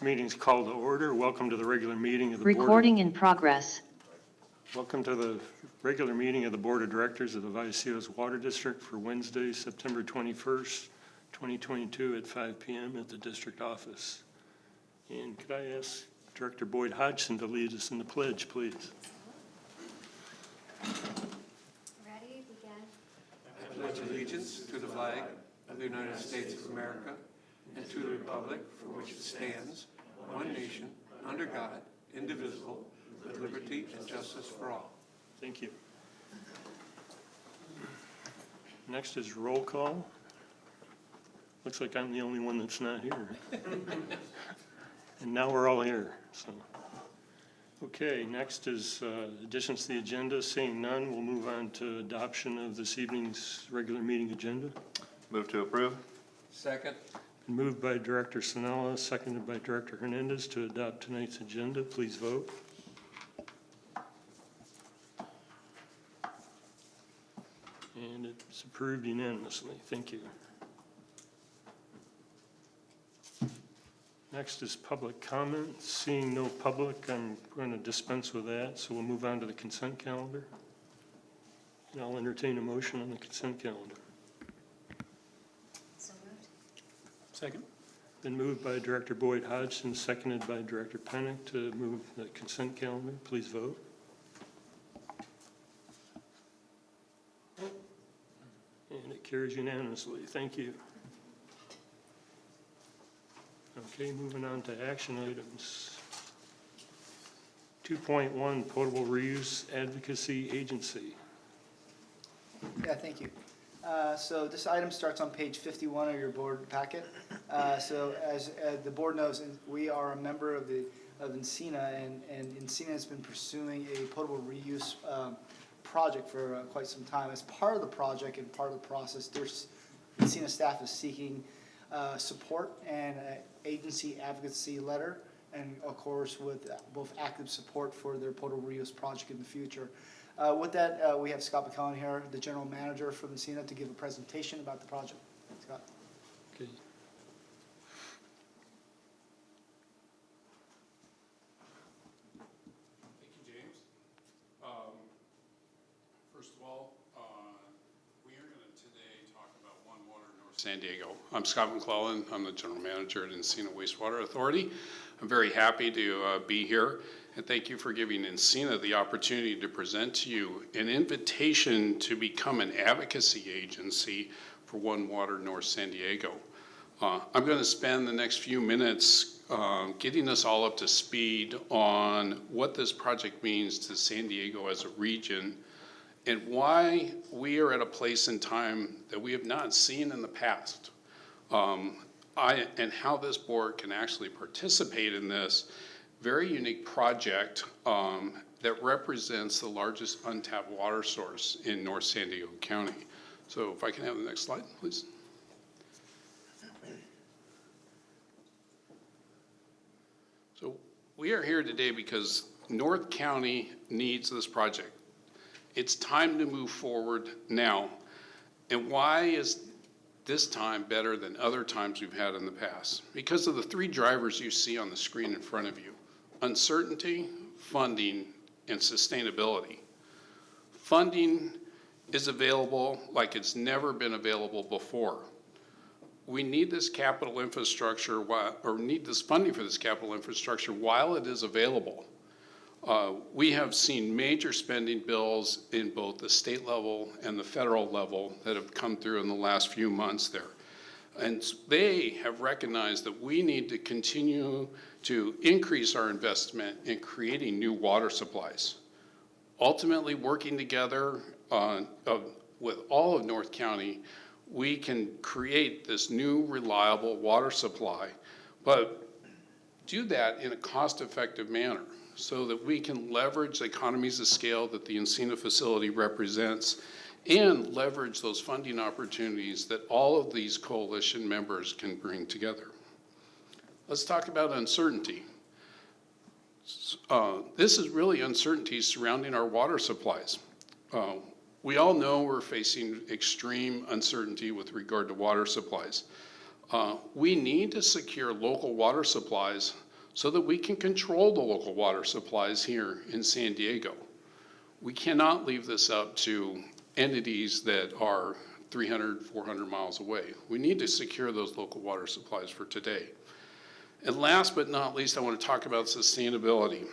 This meeting is called to order. Welcome to the regular meeting of the Board. Recording in progress. Welcome to the regular meeting of the Board of Directors of the Vallecitos Water District for Wednesday, September 21st, 2022 at 5 p.m. at the district office. And could I ask Director Boyd Hodgson to lead us in the pledge, please? Ready, begin. I pledge allegiance to the flag of the United States of America and to the republic for which it stands, one nation, under God, indivisible, with liberty and justice for all. Thank you. Next is roll call. Looks like I'm the only one that's not here. And now we're all here, so. Okay, next is additions to the agenda. Seeing none, we'll move on to adoption of this evening's regular meeting agenda. Move to approve. Second. Moved by Director Sinella, seconded by Director Hernandez to adopt tonight's agenda. Please vote. And it's approved unanimously. Thank you. Next is public comment. Seeing no public, I'm going to dispense with that, so we'll move on to the consent calendar. And I'll entertain a motion on the consent calendar. So moved. Second. Been moved by Director Boyd Hodgson, seconded by Director Pennick to move the consent calendar. Please vote. And it carries unanimously. Thank you. Okay, moving on to action items. 2.1, Potable Reuse Advocacy Agency. Yeah, thank you. So this item starts on page 51 of your board packet. So as the board knows, we are a member of Encina, and Encina has been pursuing a potable reuse project for quite some time. As part of the project and part of the process, Encina staff is seeking support and agency advocacy letter, and of course with both active support for their potable reuse project in the future. With that, we have Scott McCullen here, the general manager from Encina, to give a presentation about the project. Scott. Okay. Thank you, James. First of all, we are going to today talk about One Water North San Diego. I'm Scott McClellan. I'm the general manager at Encina Wastewater Authority. I'm very happy to be here, and thank you for giving Encina the opportunity to present to you an invitation to become an advocacy agency for One Water North San Diego. I'm going to spend the next few minutes getting us all up to speed on what this project means to San Diego as a region and why we are at a place in time that we have not seen in the past. And how this board can actually participate in this very unique project that represents the largest untapped water source in North San Diego County. So if I can have the next slide, please. So we are here today because North County needs this project. It's time to move forward now. And why is this time better than other times we've had in the past? Because of the three drivers you see on the screen in front of you: uncertainty, funding, and sustainability. Funding is available like it's never been available before. We need this capital infrastructure, need this funding for this capital infrastructure while it is available. We have seen major spending bills in both the state level and the federal level that have come through in the last few months there. And they have recognized that we need to continue to increase our investment in creating new water supplies. Ultimately, working together with all of North County, we can create this new reliable water supply, but do that in a cost-effective manner, so that we can leverage the economies of scale that the Encina facility represents and leverage those funding opportunities that all of these coalition members can bring together. Let's talk about uncertainty. This is really uncertainty surrounding our water supplies. We all know we're facing extreme uncertainty with regard to water supplies. We need to secure local water supplies so that we can control the local water supplies here in San Diego. We cannot leave this up to entities that are 300, 400 miles away. We need to secure those local water supplies for today. And last but not least, I want to talk about sustainability.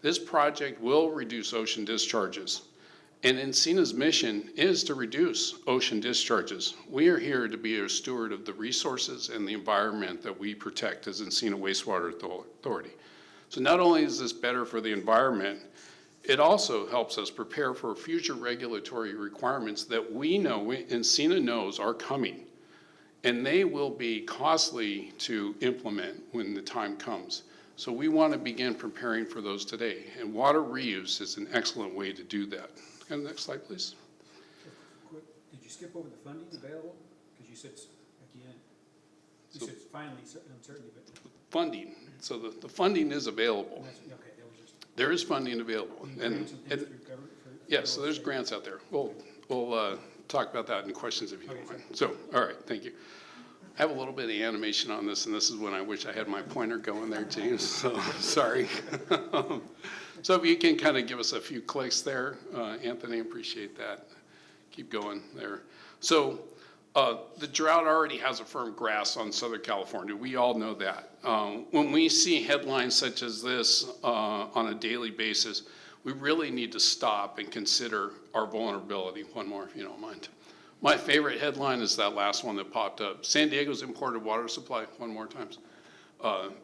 This project will reduce ocean discharges. And Encina's mission is to reduce ocean discharges. We are here to be a steward of the resources and the environment that we protect as Encina Wastewater Authority. So not only is this better for the environment, it also helps us prepare for future regulatory requirements that we know, Encina knows are coming. And they will be costly to implement when the time comes. So we want to begin preparing for those today. And water reuse is an excellent way to do that. Can the next slide, please? Quick, did you skip over the funding available? Because you said it's at the end. You said it's finally uncertainty, but. Funding. So the funding is available. Okay, that was just. There is funding available. And yes, so there's grants out there. We'll talk about that in questions if you don't mind. So, all right, thank you. I have a little bit of animation on this, and this is when I wish I had my pointer going there, James, so sorry. So if you can kind of give us a few clicks there, Anthony, appreciate that. Keep going there. So the drought already has a firm grasp on Southern California. We all know that. When we see headlines such as this on a daily basis, we really need to stop and consider our vulnerability. One more, if you don't mind. My favorite headline is that last one that popped up. San Diego's imported water supply, one more time,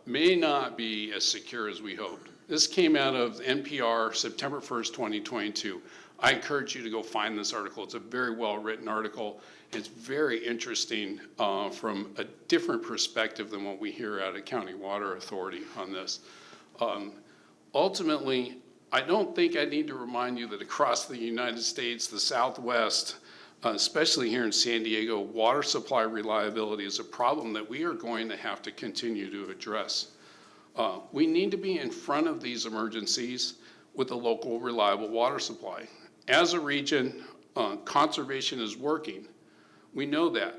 may not be as secure as we hoped. This came out of NPR, September 1st, 2022. I encourage you to go find this article. It's a very well-written article. It's very interesting from a different perspective than what we hear out of County Water Authority on this. Ultimately, I don't think I need to remind you that across the United States, the Southwest, especially here in San Diego, water supply reliability is a problem that we are going to have to continue to address. We need to be in front of these emergencies with a local reliable water supply. As a region, conservation is working. We know that,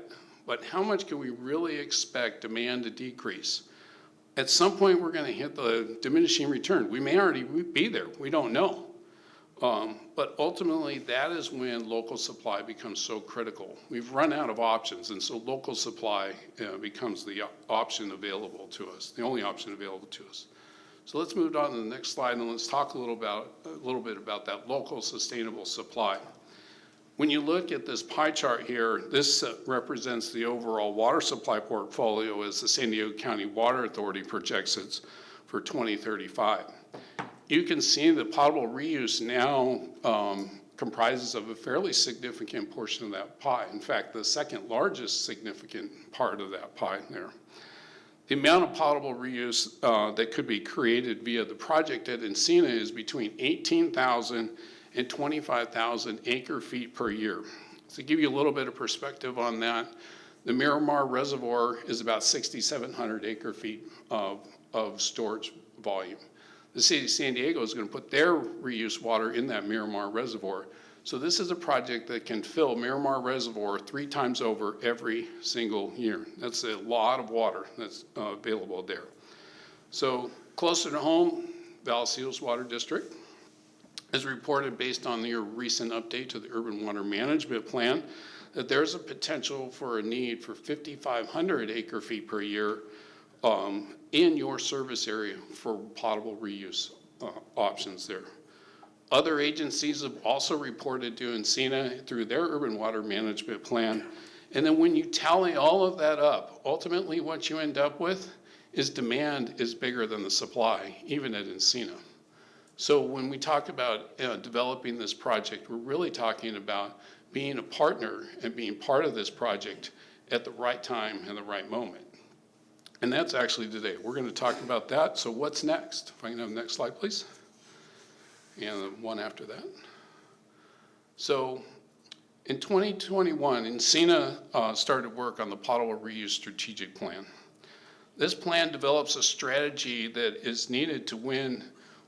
but how much can we really expect demand to decrease? At some point, we're going to hit the diminishing return. We may already be there. We don't know. But ultimately, that is when local supply becomes so critical. We've run out of options, and so local supply becomes the option available to us, the only option available to us. So let's move on to the next slide, and let's talk a little bit about that local sustainable supply. When you look at this pie chart here, this represents the overall water supply portfolio as the San Diego County Water Authority projects it for 2035. You can see that potable reuse now comprises of a fairly significant portion of that pie. In fact, the second largest significant part of that pie there. The amount of potable reuse that could be created via the project at Encina is between 18,000 and 25,000 acre feet per year. To give you a little bit of perspective on that, the Miramar Reservoir is about 6,700 acre feet of storage volume. The city of San Diego is going to put their reuse water in that Miramar Reservoir. So this is a project that can fill Miramar Reservoir 3 times over every single year. That's a lot of water that's available there. So closer to home, Vallecitos Water District has reported, based on their recent update to the Urban Water Management Plan, that there's a potential for a need for 5,500 acre feet per year in your service area for potable reuse options there. Other agencies have also reported to Encina through their Urban Water Management Plan. And then when you tally all of that up, ultimately what you end up with is demand is bigger than the supply, even at Encina. So when we talk about developing this project, we're really talking about being a partner and being part of this project at the right time and the right moment. And that's actually today. We're going to talk about that. So what's next? If I can have the next slide, please. And the one after that. So in 2021, Encina started work on the potable reuse strategic plan. This plan develops a strategy that is needed to win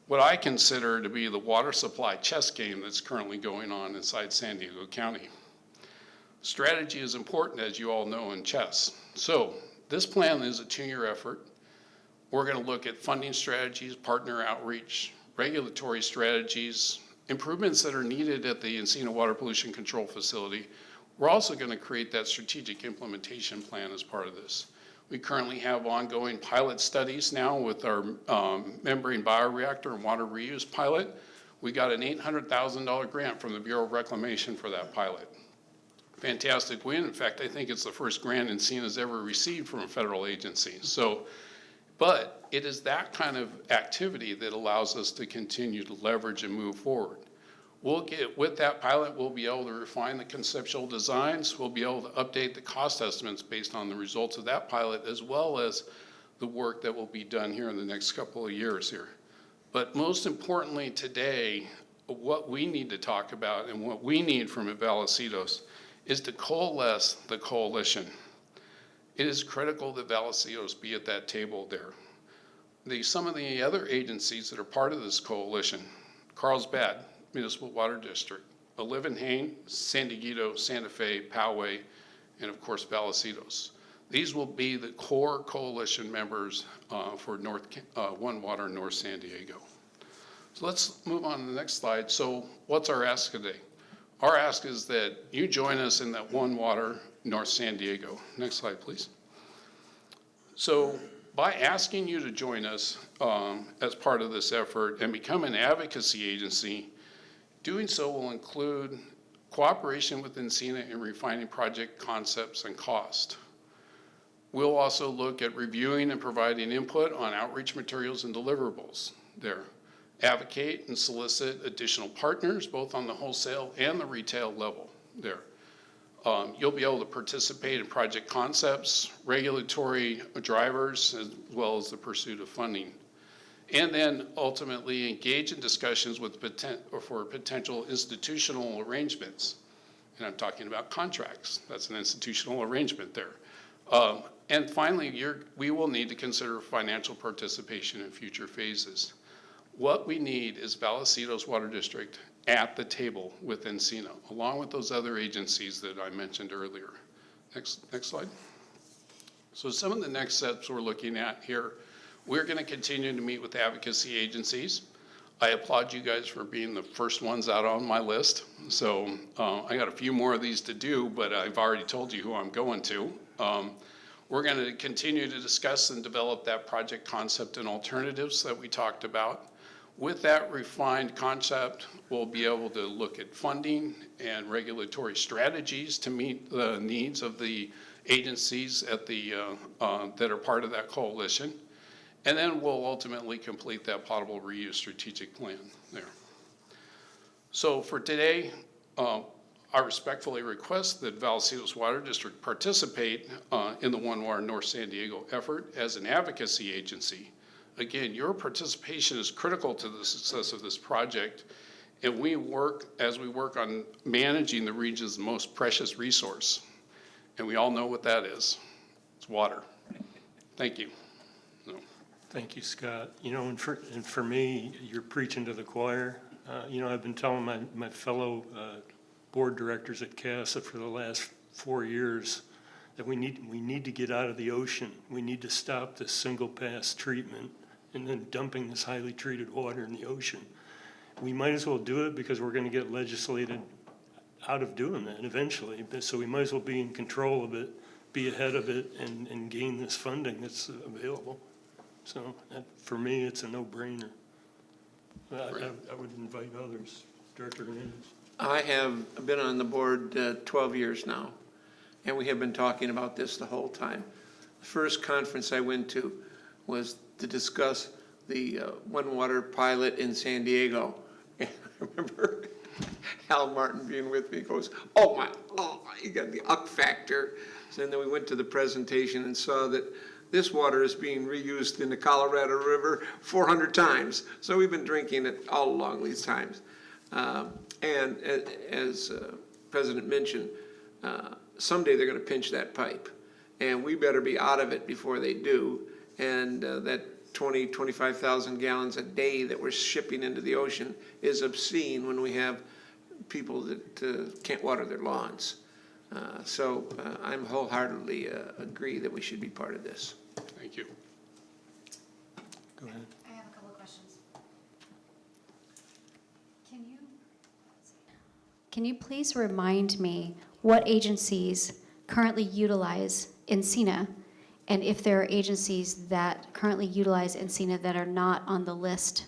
what I consider to be the water supply chess game that's currently going on inside San Diego County. Strategy is important, as you all know, in chess. So this plan is a 2-year effort. We're going to look at funding strategies, partner outreach, regulatory strategies, improvements that are needed at the Encina Water Pollution Control Facility. We're also going to create that strategic implementation plan as part of this. We currently have ongoing pilot studies now with our membrane bioreactor and water reuse pilot. We got an $800,000 grant from the Bureau of Reclamation for that pilot. Fantastic win. In fact, I think it's the first grant Encina's ever received from a federal agency. But it is that kind of activity that allows us to continue to leverage and move forward. With that pilot, we'll be able to refine the conceptual designs. We'll be able to update the cost estimates based on the results of that pilot, as well as the work that will be done here in the next couple of years here. But most importantly today, what we need to talk about and what we need from Vallecitos is to coalesce the coalition. It is critical that Vallecitos be at that table there. Some of the other agencies that are part of this coalition, Carlsbad Municipal Water District, Hain, San Diego, Santa Fe, Poway, and of course Vallecitos. These will be the core coalition members for One Water North San Diego. So let's move on to the next slide. So what's our ask today? Our ask is that you join us in that One Water North San Diego. Next slide, please. So by asking you to join us as part of this effort and become an advocacy agency, doing so will include cooperation with Encina in refining project concepts and cost. We'll also look at reviewing and providing input on outreach materials and deliverables there. Advocate and solicit additional partners, both on the wholesale and the retail level there. You'll be able to participate in project concepts, regulatory drivers, as well as the pursuit of funding. And then ultimately engage in discussions with for potential institutional arrangements. And I'm talking about contracts. That's an institutional arrangement there. And finally, we will need to consider financial participation in future phases. What we need is Vallecitos Water District at the table with Encina, along with those other agencies that I mentioned earlier. Next slide. So some of the next steps we're looking at here, we're going to continue to meet with advocacy agencies. I applaud you guys for being the first ones out on my list. So I got a few more of these to do, but I've already told you who I'm going to. We're going to continue to discuss and develop that project concept and alternatives that we talked about. With that refined concept, we'll be able to look at funding and regulatory strategies to meet the needs of the agencies at that are part of that coalition. And then we'll ultimately complete that potable reuse strategic plan there. So for today, I respectfully request that Vallecitos Water District participate in the One Water North San Diego effort as an advocacy agency. Again, your participation is critical to the success of this project, and as we work on managing the region's most precious resource. And we all know what that is. It's water. Thank you. Thank you, Scott. You know, and for me, you're preaching to the choir. You know, I've been telling my fellow board directors at CASA for the last 4 years that we need to get out of the ocean. We need to stop this single pass treatment and then dumping this highly treated water in the ocean. We might as well do it because we're going to get legislated out of doing that eventually. So we might as well be in control of it, be ahead of it, and gain this funding that's available. So for me, it's a no-brainer. I would invite others. Director Hernandez. I have been on the board 12 years now, and we have been talking about this the whole time. The first conference I went to was to discuss the One Water pilot in San Diego. And I remember Hal Martin being with me, goes, oh, you got the uck factor. So then we went to the presentation and saw that this water is being reused in the Colorado River 400 times. So we've been drinking it all along these times. And as President mentioned, someday they're going to pinch that pipe. And we better be out of it before they do. And that 25,000 gallons a day that we're shipping into the ocean is obscene when we have people that can't water their lawns. So I'm wholeheartedly agree that we should be part of this. Thank you. Go ahead. I have a couple of questions. Can you please remind me what agencies currently utilize Encina? And if there are agencies that currently utilize Encina that are not on the list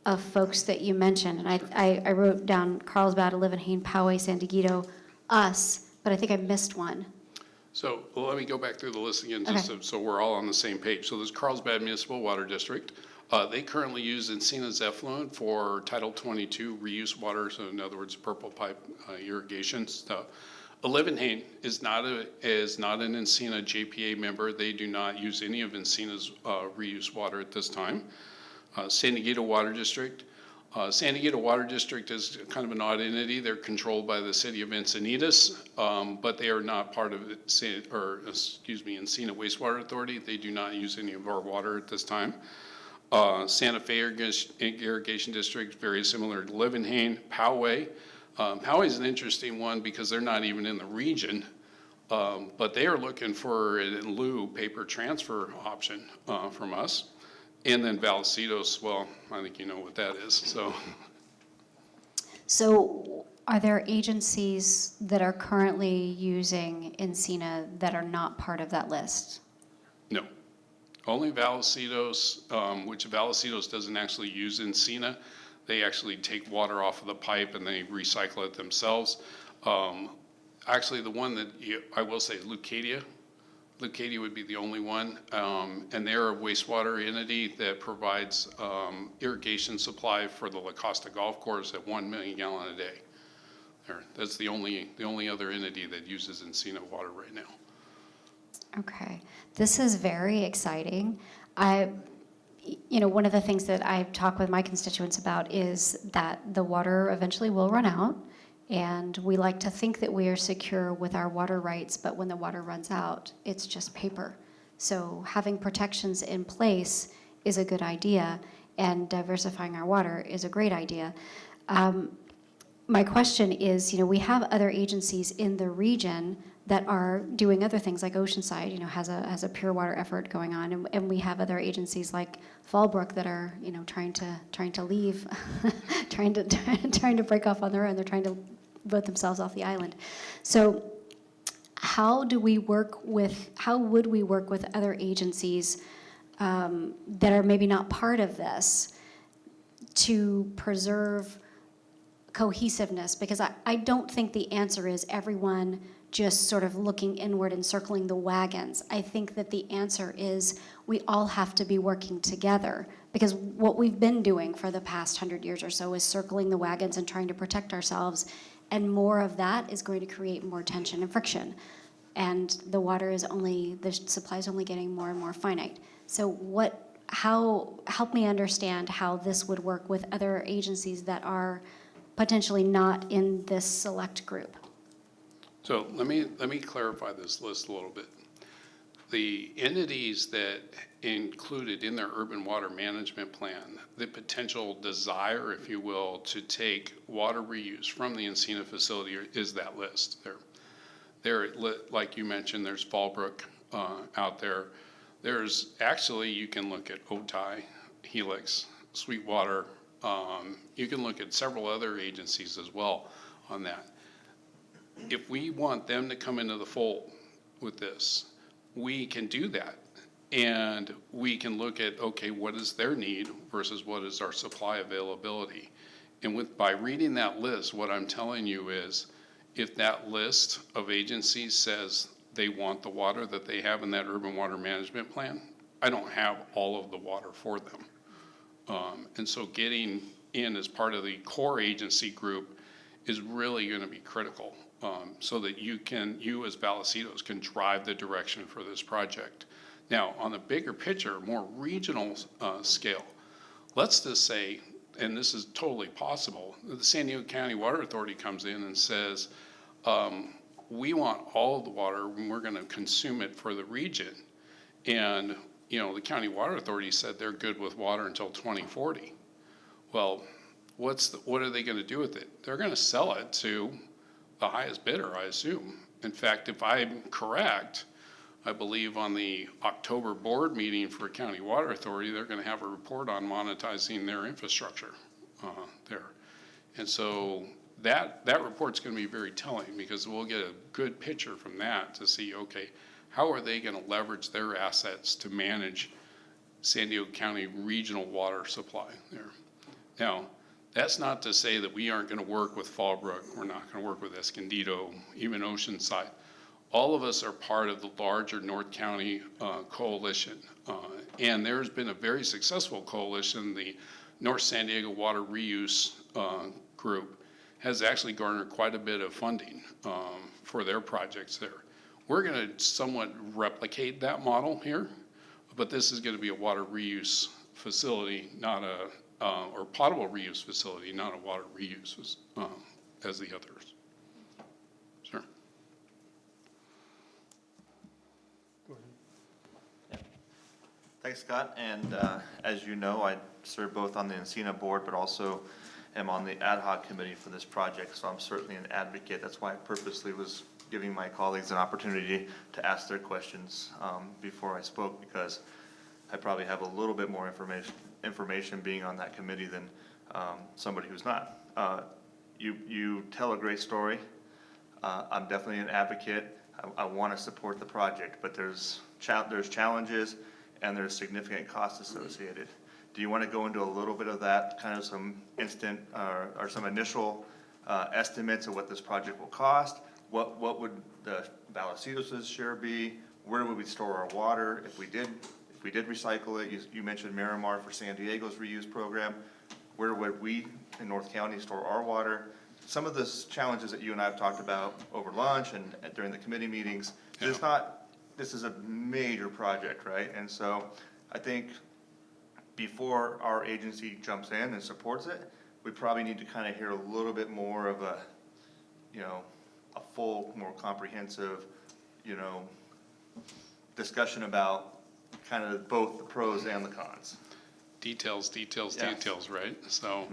of folks that you mentioned? And I wrote down Carlsbad, Livenhain, Poway, San Diego, us, but I think I missed one. So well, let me go back through the list again, just so we're all on the same page. So there's Carlsbad Municipal Water District. They currently use Encina's effluent for Title 22 reuse water, so in other words, purple pipe irrigation stuff. Livenhain is not an Encina JPA member. They do not use any of Encina's reuse water at this time. San Diego Water District. San Diego Water District is kind of an odd entity. They're controlled by the city of Encinitas, but they are not part of Encina Wastewater Authority. They do not use any of our water at this time. Santa Fe Irrigation District, very similar to Livenhain. Poway. Poway is an interesting one because they're not even in the region, but they are looking for an in lieu paper transfer option from us. And then Vallecitos, well, I think you know what that is, so. So are there agencies that are currently using Encina that are not part of that list? No. Only Vallecitos, which Vallecitos doesn't actually use Encina. They actually take water off of the pipe and they recycle it themselves. Actually, the one that I will say is Leucadia. Leucadia would be the only one, and they're a wastewater entity that provides irrigation supply for the La Costa Golf Course at 1 million gallon a day. That's the only other entity that uses Encina water right now. Okay, this is very exciting. One of the things that I talk with my constituents about is that the water eventually will run out, and we like to think that we are secure with our water rights, but when the water runs out, it's just paper. So having protections in place is a good idea, and diversifying our water is a great idea. My question is, we have other agencies in the region that are doing other things, like Oceanside, has a pure water effort going on, and we have other agencies like Fallbrook that are, trying to leave, trying to break off on their own. They're trying to vote themselves off the island. So, how would we work with other agencies that are maybe not part of this to preserve cohesiveness? Because I don't think the answer is everyone just sort of looking inward and circling the wagons. I think that the answer is we all have to be working together, because what we've been doing for the past 100 years or so is circling the wagons and trying to protect ourselves, and more of that is going to create more tension and friction. And the supply is only getting more and more finite. So help me understand how this would work with other agencies that are potentially not in this select group. So let me clarify this list a little bit. The entities that included in their urban water management plan, the potential desire, if you will, to take water reuse from the Encina facility is that list. There, like you mentioned, there's Fallbrook out there. There's actually, you can look at Otay, Helix, Sweetwater. You can look at several other agencies as well on that. If we want them to come into the fold with this, we can do that. And we can look at, okay, what is their need versus what is our supply availability? And by reading that list, what I'm telling you is, if that list of agencies says they want the water that they have in that urban water management plan, I don't have all of the water for them. And so getting in as part of the core agency group is really going to be critical, so that you as Vallecitos can drive the direction for this project. Now, on a bigger picture, more regional scale, let's just say, and this is totally possible, the San Diego County Water Authority comes in and says, we want all of the water and we're going to consume it for the region. And, the County Water Authority said they're good with water until 2040. Well, what are they going to do with it? They're going to sell it to the highest bidder, I assume. In fact, if I'm correct, I believe on the October board meeting for County Water Authority, they're going to have a report on monetizing their infrastructure there. And so that report's going to be very telling, because we'll get a good picture from that to see, okay, how are they going to leverage their assets to manage San Diego County regional water supply there. Now, that's not to say that we aren't going to work with Fallbrook, we're not going to work with Escondido, even Oceanside. All of us are part of the larger North County coalition. And there's been a very successful coalition. The North San Diego Water Reuse Group has actually garnered quite a bit of funding for their projects there. We're going to somewhat replicate that model here, but this is going to be a water reuse facility, not a, or potable reuse facility, not a water reuse as the others. Sure. Go ahead. Thanks, Scott. And as you know, I serve both on the Encina board, but also am on the ad hoc committee for this project. So I'm certainly an advocate. That's why I purposely was giving my colleagues an opportunity to ask their questions before I spoke, because I probably have a little bit more information being on that committee than somebody who's not. You tell a great story. I'm definitely an advocate. I want to support the project, but there's challenges and there's significant costs associated. Do you want to go into a little bit of that, kind of some instant or some initial estimates of what this project will cost? What would the Vallecitos' share be? Where would we store our water if we did recycle it? You mentioned Miramar for San Diego's reuse program. Where would we in North County store our water? Some of the challenges that you and I have talked about over lunch and during the committee meetings, this is a major project, right? And so I think before our agency jumps in and supports it, we probably need to kind of hear a little bit more of a, a full, more comprehensive, discussion about kind of both the pros and the cons. Details, Yes. right? So,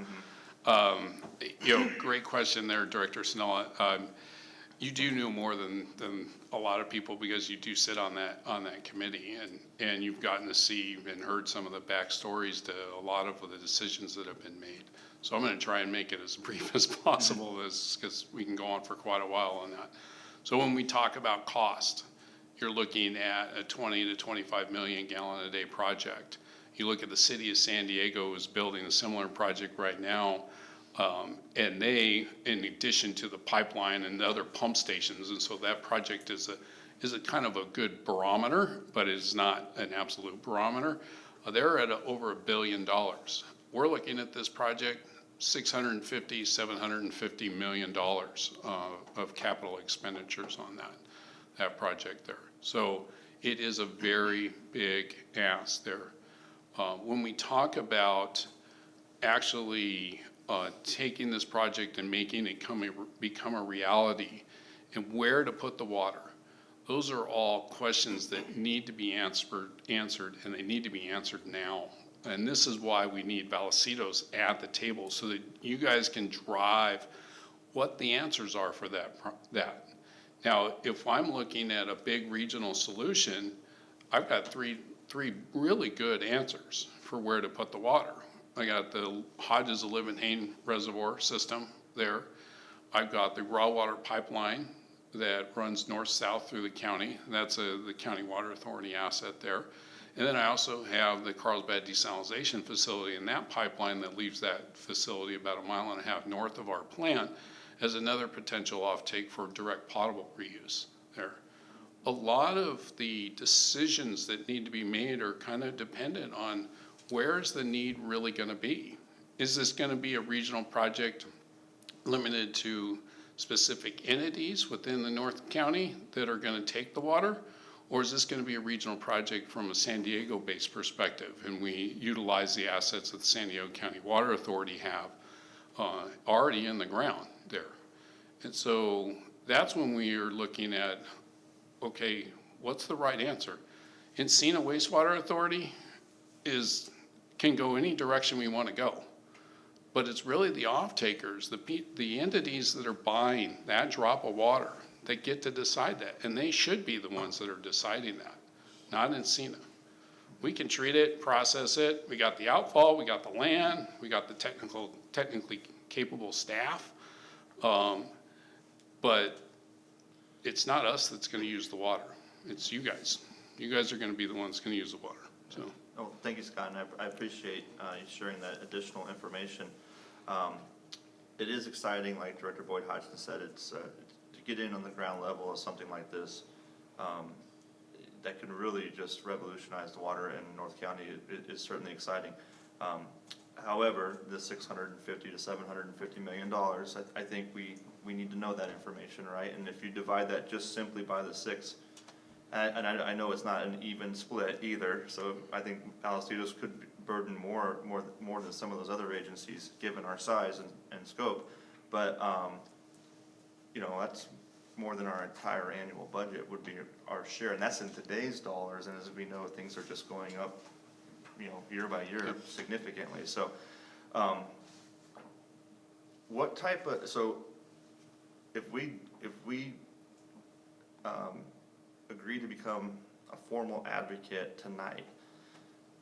Mm-hmm. Great question there, Director Snella. You do know more than a lot of people, because you do sit on that committee, and you've gotten to see and heard some of the backstories to a lot of the decisions that have been made. So I'm going to try and make it as brief as possible, because we can go on for quite a while on that. So when we talk about cost, you're looking at a 20 to 25 million gallon a day project. You look at the city of San Diego is building a similar project right now, and they, in addition to the pipeline and the other pump stations, and so that project is a kind of a good barometer, but it's not an absolute barometer. They're at over $1 billion. We're looking at this project, $650, $750 million of capital expenditures on that project there. So it is a very big ask there. When we talk about actually taking this project and making it become a reality, and where to put the water, those are all questions that need to be answered, and they need to be answered now. And this is why we need Vallecitos at the table, so that you guys can drive what the answers are for that. Now, if I'm looking at a big regional solution, I've got three really good answers for where to put the water. I got the Hodges of Leeuwenhoek Reservoir system there. I've got the raw water pipeline that runs north-south through the county. That's the County Water Authority asset there. And then I also have the Carlsbad desalination facility, and that pipeline that leaves that facility about 1.5 miles north of our plant as another potential offtake for direct potable reuse there. A lot of the decisions that need to be made are kind of dependent on where's the need really going to be. Is this going to be a regional project limited to specific entities within the North County that are going to take the water? Or is this going to be a regional project from a San Diego-based perspective, and we utilize the assets that the San Diego County Water Authority have already in the ground there? And so that's when we are looking at, okay, what's the right answer? Encina Wastewater Authority can go any direction we want to go. But it's really the off-takers, the entities that are buying that drop of water that get to decide that, and they should be the ones that are deciding that, not Encina. We can treat it, process it, we got the outfall, we got the land, we got the technically capable staff, but it's not us that's gonna use the water, it's you guys. You guys are gonna be the ones gonna use the water, so. Oh, thank you, Scott, and I appreciate you sharing that additional information. It is exciting, like Director Boyd Hodgson said, it's to get in on the ground level of something like this that can really just revolutionize the water in North County. It is certainly exciting. However, the $650 to $750 million, I think we need to know that information, right? And if you divide that just simply by the 6, and I know it's not an even split either, so I think Vallecitos could burden more than some of those other agencies, given our size and scope. But, you know, that's more than our entire annual budget would be our share, and that's in today's dollars, and as we know, things are just going up, you know, year by year significantly. So, what type of, so if we agree to become a formal advocate tonight,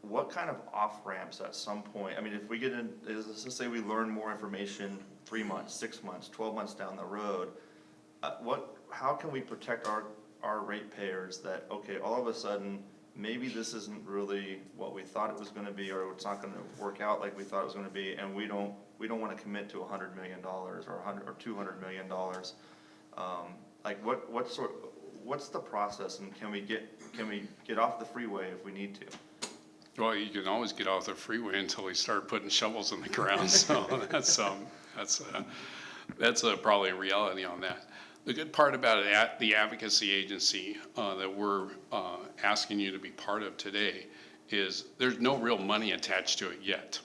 what kind of off-ramps at some point, I mean, if we get in, let's say we learn more information 3 months, 6 months, 12 months down the road, how can we protect our ratepayers that, okay, all of a sudden, maybe this isn't really what we thought it was gonna be, or it's not gonna work out like we thought it was gonna be, and we don't wanna commit to $100 million or $200 million. Like what's the process, and can we get off the freeway if we need to? Well, you can always get off the freeway until we start putting shovels in the ground, so that's probably a reality on that. The good part about it, the advocacy agency that we're asking you to be part of today is there's no real money attached to it yet.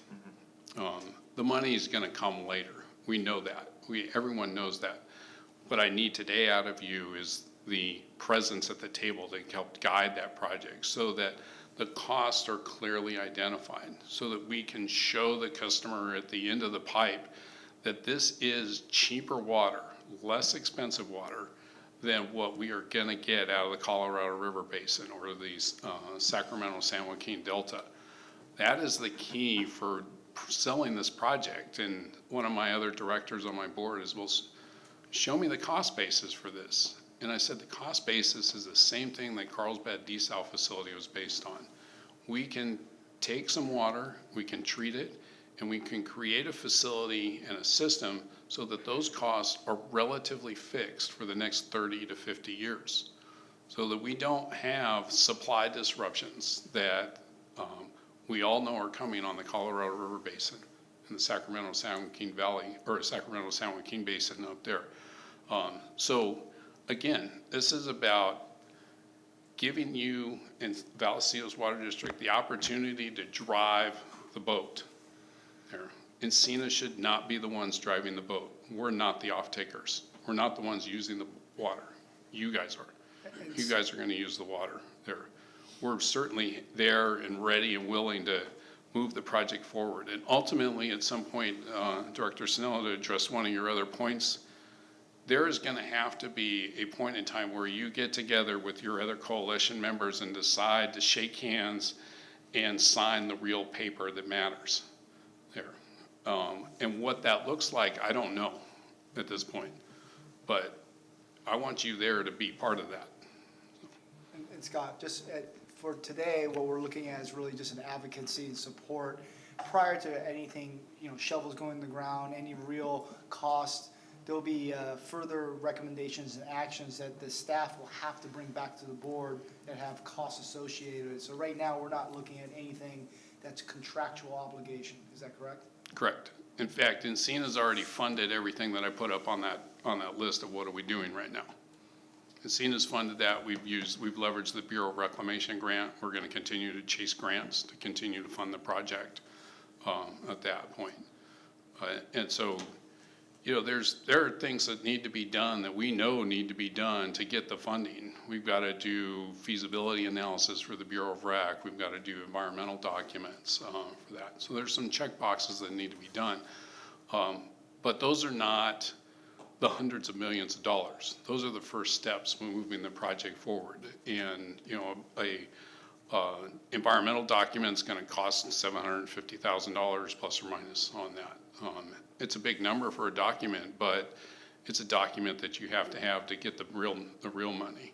The money is going to come later. We know that. Everyone knows that. What I need today out of you is the presence at the table to help guide that project so that the costs are clearly identified, so that we can show the customer at the end of the pipe that this is cheaper water, less expensive water than what we are going to get out of the Colorado River Basin or the Sacramento San Joaquin Delta. That is the key for selling this project. And one of my other directors on my board is, well, show me the cost basis for this. And I said, the cost basis is the same thing that Carlsbad desal facility was based on. We can take some water, we can treat it, and we can create a facility and a system so that those costs are relatively fixed for the next 30 to 50 years. So that we don't have supply disruptions that we all know are coming on the Colorado River Basin and the Sacramento San Joaquin Valley, or Sacramento San Joaquin Basin up there. So again, this is about giving you and Vallecitos Water District the opportunity to drive the boat there. Encina should not be the ones driving the boat. We're not the off-takers. We're not the ones using the water. You guys are. You guys are going to use the water there. We're certainly there and ready and willing to move the project forward. And ultimately, at some point, Director Snell, to address one of your other points, there is going to have to be a point in time where you get together with your other coalition members and decide to shake hands and sign the real paper that matters there. And what that looks like, I don't know at this point, but I want you there to be part of that. And Scott, just for today, what we're looking at is really just an advocacy and support prior to anything, you know, shovels going in the ground, any real cost. There'll be further recommendations and actions that the staff will have to bring back to the board that have costs associated with it. So right now, we're not looking at anything that's contractual obligation. Is that correct? Correct. In fact, Encina's already funded everything that I put up on that list of what are we doing right now. Encina's funded that. We've leveraged the Bureau of Reclamation grant. We're going to continue to chase grants to continue to fund the project at that point. And so, you know, there are things that need to be done that we know need to be done to get the funding. We've got to do feasibility analysis for the Bureau of Rec. We've got to do environmental documents for that. So there's some check boxes that need to be done. But those are not the hundreds of millions of dollars. Those are the first steps when moving the project forward. And, you know, environmental document's gonna cost $750,000 plus or minus on that. It's a big number for a document, but it's a document that you have to get the real money.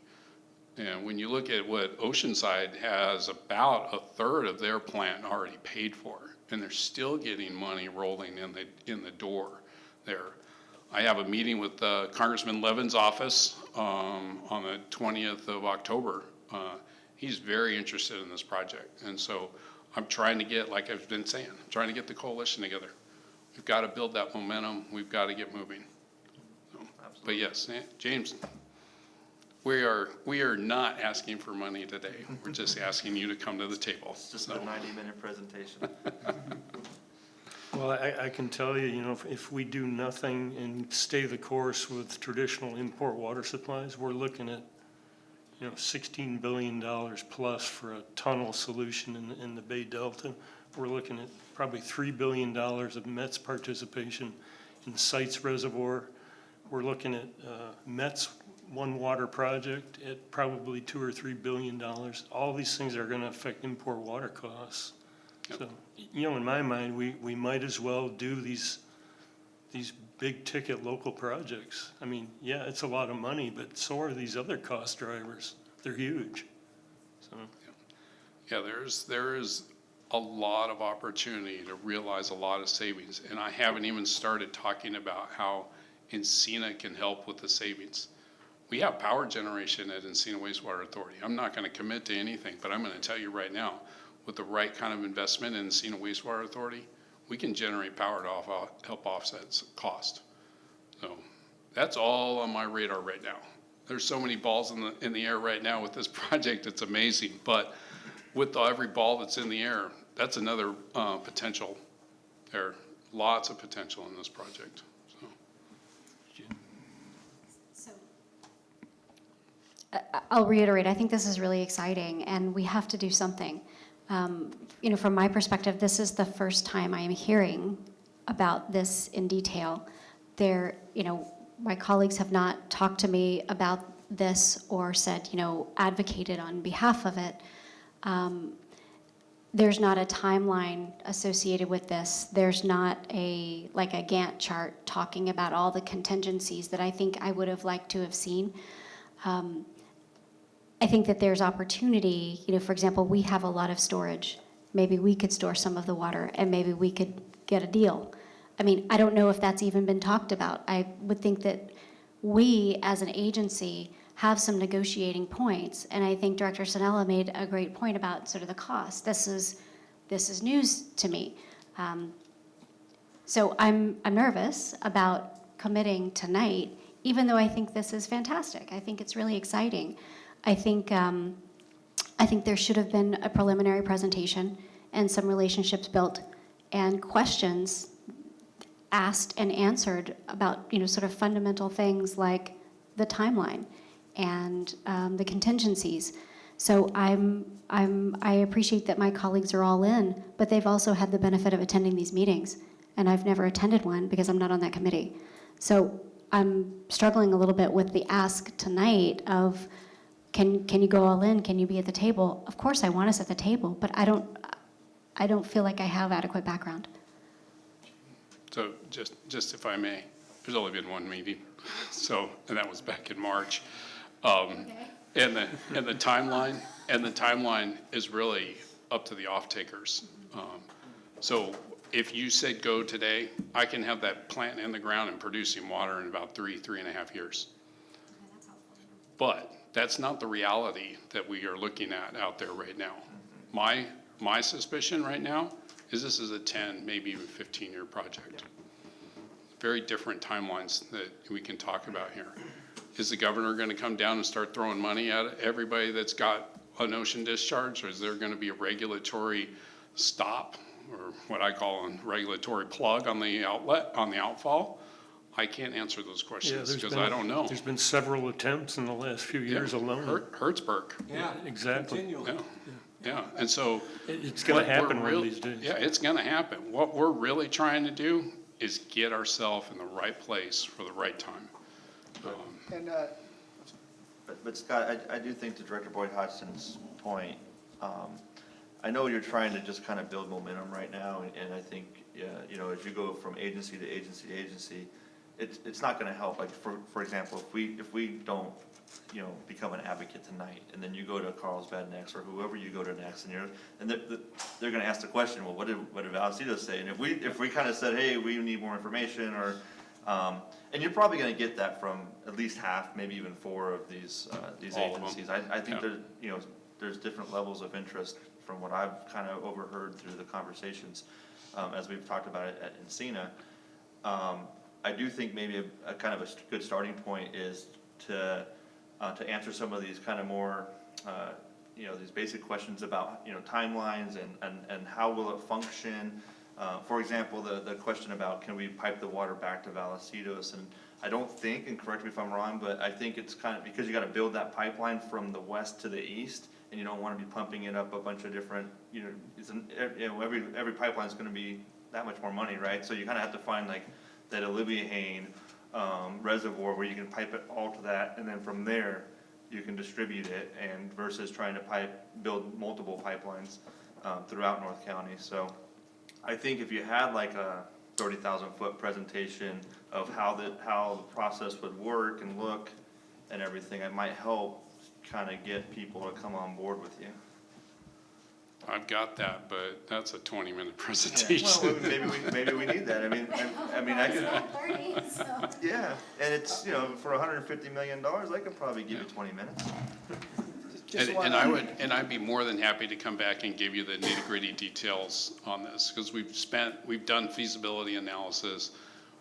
And when you look at what Oceanside has, about a third of their plant already paid for, and they're still getting money rolling in the door there. I have a meeting with Congressman Levin's office on the 20th of October. He's very interested in this project. And so I'm trying to get, like I've been saying, trying to get the coalition together. We've got to build that momentum. We've got to get moving. So, but yes, James, we are not asking for money today. We're just asking you to come to the table. It's just a 90-minute presentation. Well, I can tell you, you know, if we do nothing and stay the course with traditional import water supplies, we're looking at, you know, $16 billion plus for a tunnel solution in the Bay Delta. We're looking at probably $3 billion of MET's participation in Sites Reservoir. We're looking at MET's One Water project at probably $2 or $3 billion. All these things are going to affect import water costs. So, you know, in my mind, we might as well do these big ticket local projects. I mean, yeah, it's a lot of money, but so are these other cost drivers. They're huge. So, yeah, there is a lot of opportunity to realize a lot of savings. And I haven't even started talking about how Encina can help with the savings. We have power generation at Encina Wastewater Authority. I'm not going to commit to anything, but I'm going to tell you right now, with the right kind of investment in Encina Wastewater Authority, we can generate power to help offset cost. So that's all on my radar right now. There's so many balls in the air right now with this project, it's amazing. But with every ball that's in the air, that's another potential. There are lots of potential in this project. So I'll reiterate, I think this is really exciting and we have to do something. You know, from my perspective, this is the first time I am hearing about this in detail. You know, my colleagues have not talked to me about this or said, you know, advocated on behalf of it. There's not a timeline associated with this. There's not like a Gantt chart talking about all the contingencies that I think I would have liked to have seen. I think that there's opportunity, you know, for example, we have a lot of storage. Maybe we could store some of the water and maybe we could get a deal. I mean, I don't know if that's even been talked about. I would think that we as an agency have some negotiating points. And I think Director Sanella made a great point about sort of the cost. This is news to me. So I'm nervous about committing tonight, even though I think this is fantastic. I think it's really exciting. I think there should have been a preliminary presentation and some relationships built and questions asked and answered about, you know, sort of fundamental things like the timeline and the contingencies. So I appreciate that my colleagues are all in, but they've also had the benefit of attending these meetings, and I've never attended one because I'm not on that committee. So I'm struggling a little bit with the ask tonight of, can you go all in? Can you be at the table? Of course I want us at the table, but I don't feel like I have adequate background. So just if I may, there's only been one meeting, and that was back in March. Okay. And the timeline is really up to the off-takers. So if you said go today, I can have that plant in the ground and producing water in about 3.5 years. Okay, that's helpful. But that's not the reality that we are looking at out there right now. My suspicion right now is this is a 10, maybe even 15-year project. Very different timelines that we can talk about here. Is the governor going to come down and start throwing money at everybody that's got an ocean discharge, or is there going to be a regulatory stop, or what I call a regulatory plug on the outfall? I can't answer those questions because I don't know. There's been several attempts in the last few years alone. Hertzberg. Yeah, exactly. Yeah, and so it's going to happen one of these days. Yeah, it's going to happen. What we're really trying to do is get ourselves in the right place for the right time. And, But Scott, I do think to Director Boyd Hodgson's point, I know you're trying to just kind of build momentum right now, and I think, you know, as you go from agency to agency to agency, it's not gonna help. Like, for example, if we don't, you know, become an advocate tonight, and then you go to Carlsbad next, or whoever you go to next, and they're gonna ask the question, well, what did Vallecitos say? And if we kind of said, hey, we need more information, or, and you're probably gonna get that from at least half, maybe even 4 of these All of them. agencies. I think Yeah. there, you know, there's different levels of interest from what I've kind of overheard through the conversations, as we've talked about it at Encina. I do think maybe a kind of a good starting point is to answer some of these kind of more, you know, these basic questions about, you know, timelines and how will it function. For example, the question about can we pipe the water back to Vallecitos, and I don't think, and correct me if I'm wrong, but I think it's kind of, because you gotta build that pipeline from the west to the east, and you don't wanna be pumping it up a bunch of different, you know, every pipeline's gonna be that much more money, right? So you kinda have to find like that Olivier reservoir where you can pipe it all to that, and then from there, you can distribute it, and versus trying to build multiple pipelines, throughout North County. So I think if you had like a 30,000-foot presentation of how the process would work and look and everything, it might help kind of get people to come on board with you. I've got that, but that's a 20-minute Yeah, presentation. well, maybe we need that. I mean, I could, yeah, and it's, you know, for $150 million, I could probably give you 20 minutes. just And I'd be more than happy to come back and give you the nitty-gritty details on this, because we've done feasibility analysis.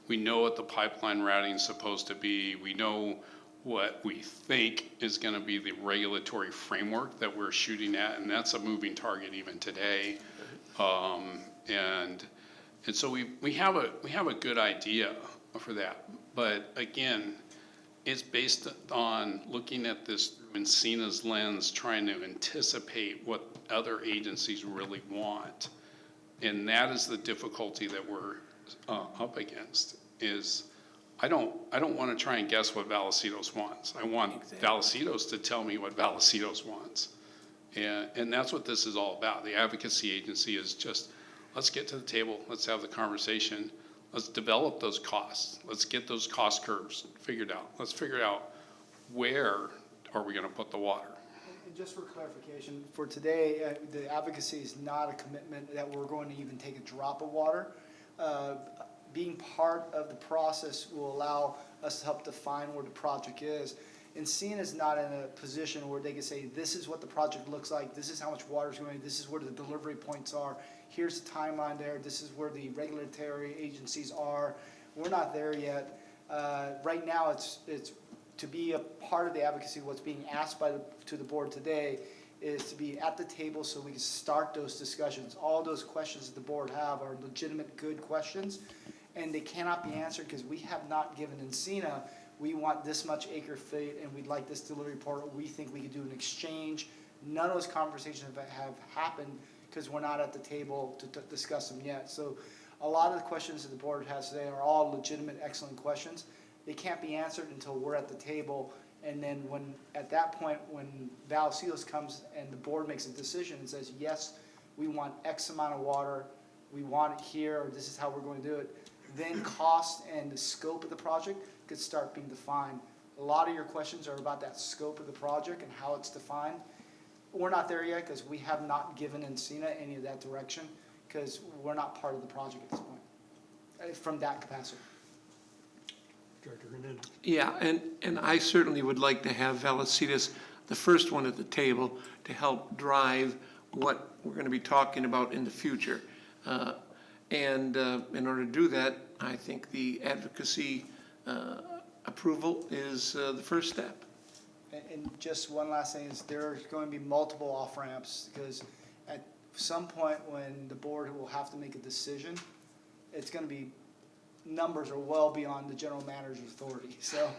We know what the pipeline routing is supposed to be. We know what we think is gonna be the regulatory framework that we're shooting at, and that's a moving target even today. And so we have a good idea for that. But again, it's based on looking at this through Encina's lens, trying to anticipate what other agencies really want. And that is the difficulty that we're up against, is I don't want to try and guess what Vallecitos wants. I want Vallecitos to tell me what Vallecitos wants. And that's what this is all about. The advocacy agency is just, let's get to the table, let's have the conversation, let's develop those costs, let's get those cost curves figured out. Let's figure out where are we going to put the water. And just for clarification, for today, the advocacy is not a commitment that we're going to even take a drop of water. Being part of the process will allow us to help define where the project is. Encina is not in a position where they can say, this is what the project looks like, this is how much water is going, this is where the delivery points are, here's the timeline there, this is where the regulatory agencies are. We're not there yet. Right now, it's to be a part of the advocacy. What's being asked to the board today is to be at the table so we can start those discussions. All those questions that the board have are legitimate, good questions, and they cannot be answered because we have not given Encina, we want this much acre feet and we'd like this delivery port, we think we could do an exchange. None of those conversations have happened because we're not at the table to discuss them yet. So a lot of the questions that the board has today are all legitimate, excellent questions. They can't be answered until we're at the table. And then at that point, when Vallecitos comes and the board makes a decision and says, yes, we want X amount of water, we want it here, or this is how we're going to do it, then cost and the scope of the project could start being defined. A lot of your questions are about that scope of the project and how it's defined. We're not there yet because we have not given Encina any of that direction because we're not part of the project at this point, from that capacity. Director Hernandez. Yeah, and I certainly would like to have Vallecitos, the first one at the table, to help drive what we're going to be talking about in the future. And in order to do that, I think the advocacy approval is the first step. And just one last thing is there's going to be multiple off-ramps because at some point when the board will have to make a decision, it's going to be, numbers are well beyond the general manager's authority. So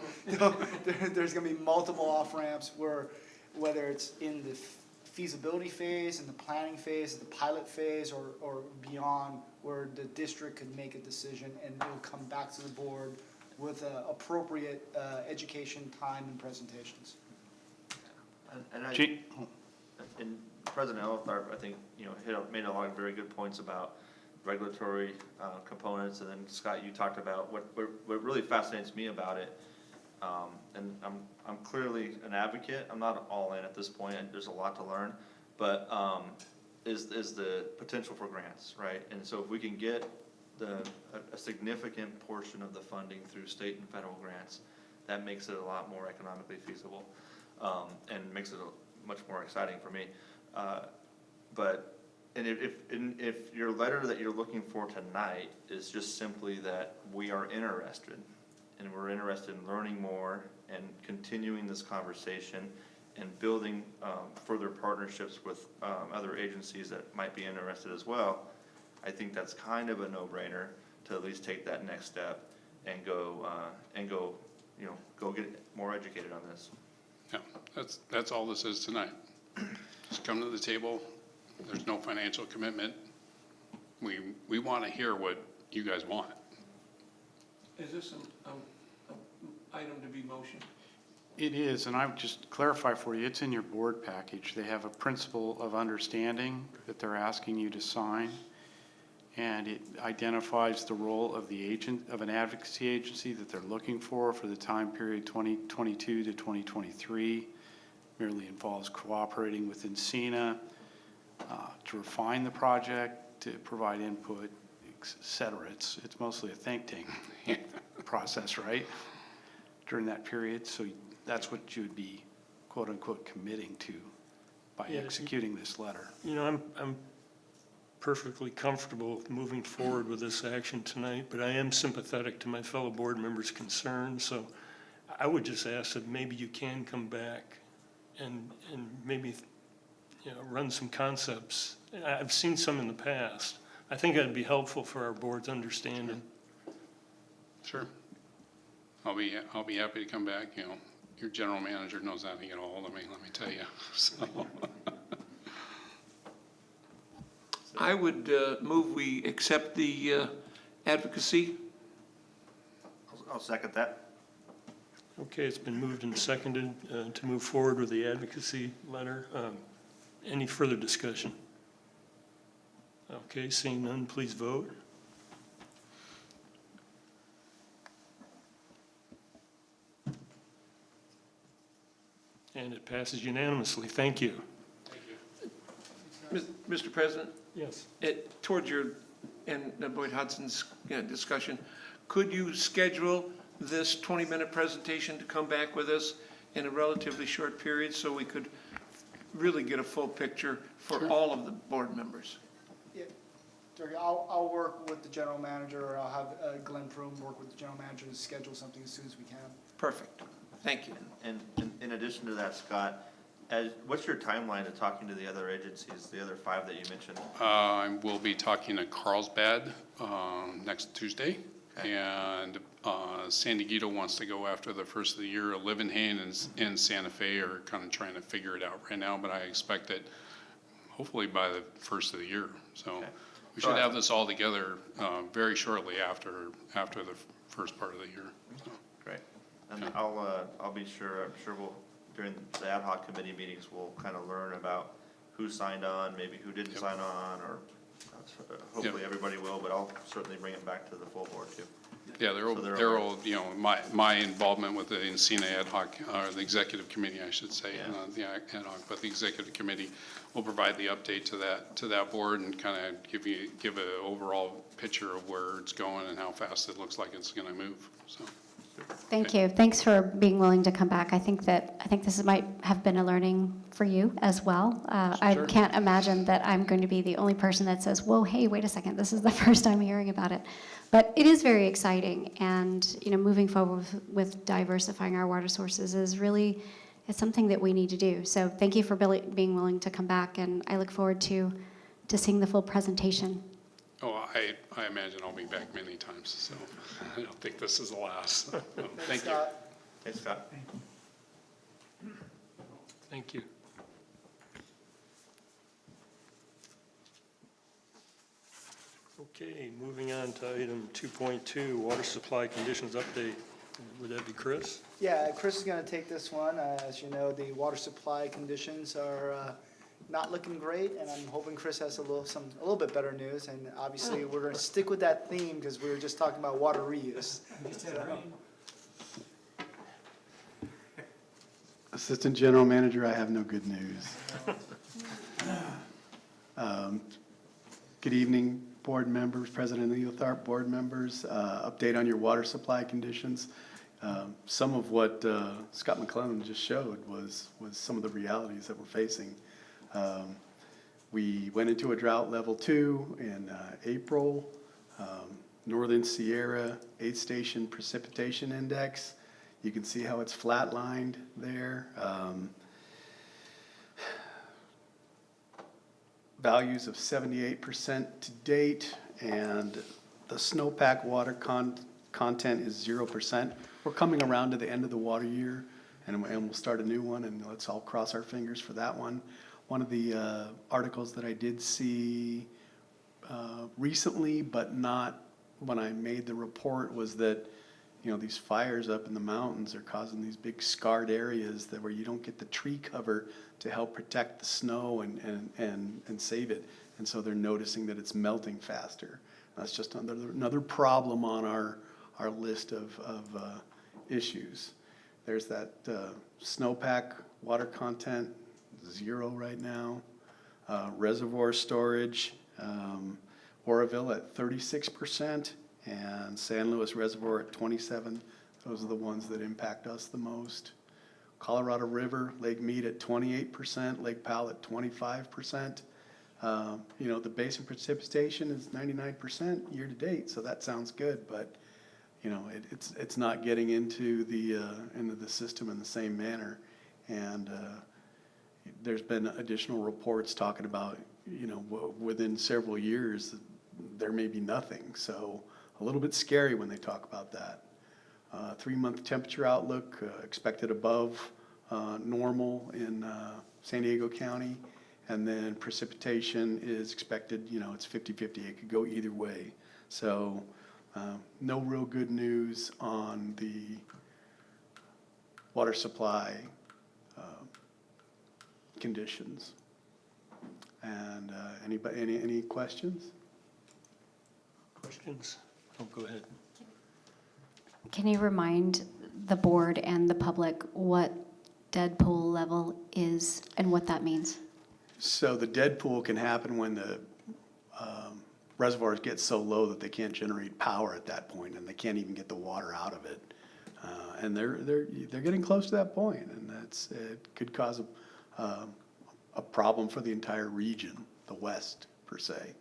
there's going to be multiple off-ramps where, whether it's in the feasibility phase, in the planning phase, the pilot phase, or beyond, where the district could make a decision and it will come back to the board with appropriate education, time, and presentations. And I, Gee- and President Eltharp, I think, made a lot of very good points about regulatory components, and then Scott, you talked about what really fascinates me about it. And I'm clearly an advocate. I'm not all in at this point, and there's a lot to learn, but is the potential for grants, right? And so if we can get a significant portion of the funding through state and federal grants, that makes it a lot more economically feasible, and makes it much more exciting for me. And if your letter that you're looking for tonight is just simply that we are interested, and we're interested in learning more and continuing this conversation and building further partnerships with other agencies that might be interested as well, I think that's kind of a no-brainer to at least take that next step and go get more educated on this. Yeah, that's all this is tonight. Just come to the table. There's no financial commitment. We want to hear what you guys want. Is this an item to be motioned? It is, and I would just clarify for you, it's in your board package. They have a principle of understanding that they're asking you to sign, and it identifies the role of the agent, of an advocacy agency that they're looking for the time period 2022 to 2023. Merely involves cooperating with Encina to refine the project, to provide input, et cetera. It's mostly a think tank process, right? During that period, so that's what you would be quote unquote committing to by executing this letter. I'm perfectly comfortable with moving forward with this action tonight, but I am sympathetic to my fellow board members' concerns, so I would just ask that maybe you can come back and maybe run some concepts. I've seen some in the past. I think that'd be helpful for our board's understanding. Sure. I'll be happy to come back. Your general manager knows how to get a hold of me, let me tell you. So. I would move we accept the advocacy. I'll second that. Okay, it's been moved and seconded to move forward with the advocacy letter. Any further discussion? Okay, seeing none, please vote. And it passes unanimously. Thank you. Mr. President, Yes. towards your and Boyd Hudson's discussion, could you schedule this 20-minute presentation to come back with us in a relatively short period so we could really get a full picture for all of the board members? Yeah, Dirk, I'll work with the general manager, or I'll have Glenn Froome work with the general manager to schedule something as soon as we can. Perfect. Thank you. And in addition to that, Scott, what's your timeline to talking to the other agencies, the other 5 that you mentioned? I will be talking to Carlsbad next Tuesday. Okay. And San Diego wants to go after the first of the year. Livenhain and Santa Fe are kind of trying to figure it out right now, but I expect that hopefully by the first of the year. So okay. We should have this all together very shortly after the first part of the year. So. Great. And okay. I'll be sure, I'm sure we'll, during the ad hoc committee meetings, we'll kind of learn about who signed on, maybe who didn't sign on, or hopefully everybody will, but I'll certainly bring it back to the full board too. Yeah, they're all, my involvement with the Encina ad hoc, or the executive committee, I should say, not the ad hoc, but the executive committee will provide the update to that board and kind of give an overall picture of where it's going and how fast it looks like it's going to move. So. Thank you. Thanks for being willing to come back. I think this might have been a learning for you as well. Sure. I can't imagine that I'm going to be the only person that says, whoa, hey, wait a second, this is the first time hearing about it. But it is very exciting, and moving forward with diversifying our water sources is really, it's something that we need to do. So thank you for being willing to come back, and I look forward to seeing the full presentation. Oh, I imagine I'll be back many times, so I don't think this is the last. So, thank you. Thanks, Scott. Thank you. Okay, moving on to item 2.2, water supply conditions update. Would that be Chris? Yeah, Chris is going to take this one. As you know, the water supply conditions are not looking great, and I'm hoping Chris has a little bit better news. And obviously, we're going to stick with that theme because we were just talking about water reuse. You just had rain. Assistant General Manager, I have no good news. Good evening, board members, President Eotharp, board members. Update on your water supply conditions. Some of what Scott McClellan just showed was some of the realities that we're facing. We went into a drought level 2 in April. Northern Sierra 8th station precipitation index. You can see how it's flatlined there. Values of 78% to date, and the snowpack water content is 0%. We're coming around to the end of the water year, and we'll start a new one, and let's all cross our fingers for that one. One of the articles that I did see recently, but not when I made the report, was that these fires up in the mountains are causing these big scarred areas where you don't get the tree cover to help protect the snow and save it. And so they're noticing that it's melting faster. That's just another problem on our list of issues. There's that snowpack water content, 0 right now. Reservoir storage, Oroville at 36%. And San Luis Reservoir at 27. Those are the ones that impact us the most. Colorado River, Lake Mead at 28%, Lake Powell at 25%. The basin precipitation is 99% year to date, so that sounds good, but it's not getting into the system in the same manner. And there's been additional reports talking about within several years there may be nothing. So a little bit scary when they talk about that. 3-month temperature outlook expected above normal in San Diego County, and then precipitation is expected, it's 50-50. It could go either way. So no real good news on the water supply conditions. And any questions? Questions? Oh, go ahead. Can you remind the board and the public what dead pool level is and what that means? So the dead pool can happen when the reservoirs get so low that they can't generate power at that point, and they can't even get the water out of it. And they're getting close to that point, and it could cause a problem for the entire region, the West per se.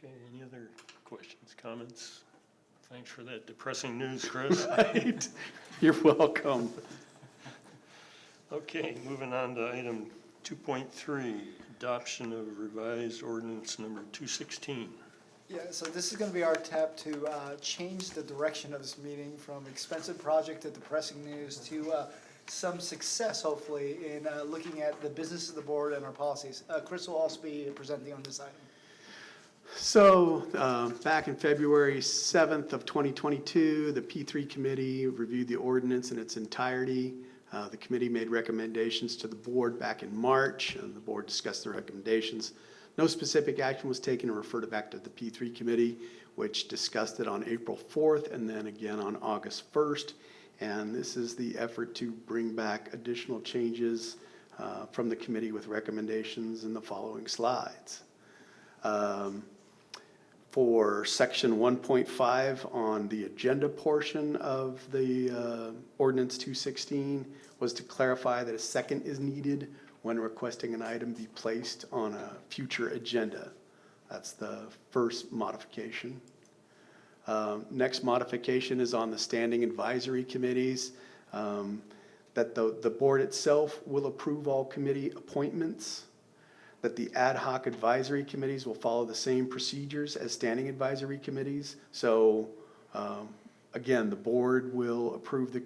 Okay, any other questions, comments? Thanks for that depressing news, Chris. Right. You're welcome. Okay, moving on to item 2.3, adoption of revised ordinance number 216. Yeah, so this is going to be our attempt to change the direction of this meeting from expensive project to depressing news to some success, hopefully, in looking at the business of the board and our policies. Chris will also be presenting on this item. So back in February 7th of 2022, the P3 committee reviewed the ordinance in its entirety. The committee made recommendations to the board back in March, and the board discussed the recommendations. No specific action was taken and referred it back to the P3 committee, which discussed it on April 4th and then again on August 1st. And this is the effort to bring back additional changes from the committee with recommendations in the following slides. For section 1.5 on the agenda portion of the ordinance 216 was to clarify that a second is needed when requesting an item be placed on a future agenda. That's the first modification. Next modification is on the standing advisory committees, that the board itself will approve all committee appointments, that the ad hoc advisory committees will follow the same procedures as standing advisory committees. So again, the board will approve the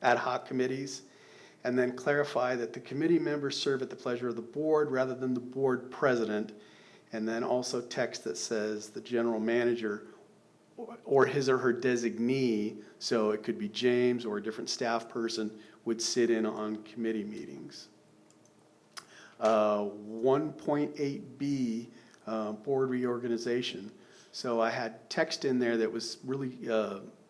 ad hoc committees, and then clarify that the committee members serve at the pleasure of the board rather than the board president. And then also text that says the general manager or his or her designee, so it could be James or a different staff person, would sit in on committee meetings. 1.8B, board reorganization. So I had text in there that was really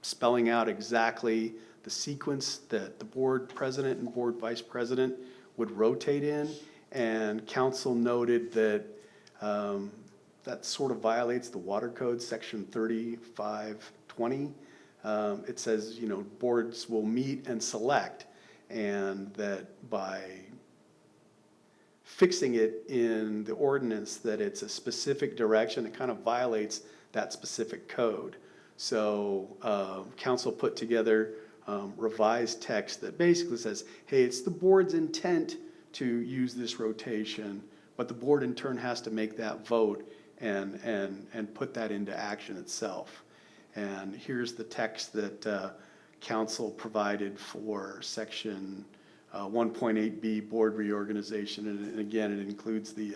spelling out exactly the sequence that the board president and board vice president would rotate in. And council noted that that sort of violates the water code, section 3520. It says, boards will meet and select, and that by fixing it in the ordinance that it's a specific direction, it kind of violates that specific code. So council put together revised text that basically says, hey, it's the board's intent to use this rotation, but the board in turn has to make that vote and put that into action itself. And here's the text that council provided for section 1.8B, board reorganization. And again, it includes the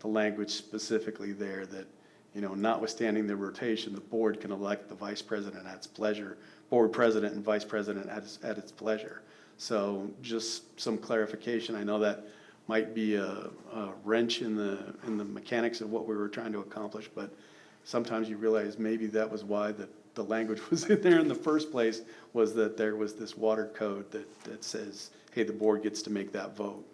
language specifically there that, notwithstanding the rotation, the board can elect the vice president at its pleasure, board president and vice president at its pleasure. So just some clarification. I know that might be a wrench in the mechanics of what we were trying to accomplish, but sometimes you realize maybe that was why the language was in there in the first place, was that there was this water code that says, hey, the board gets to make that vote.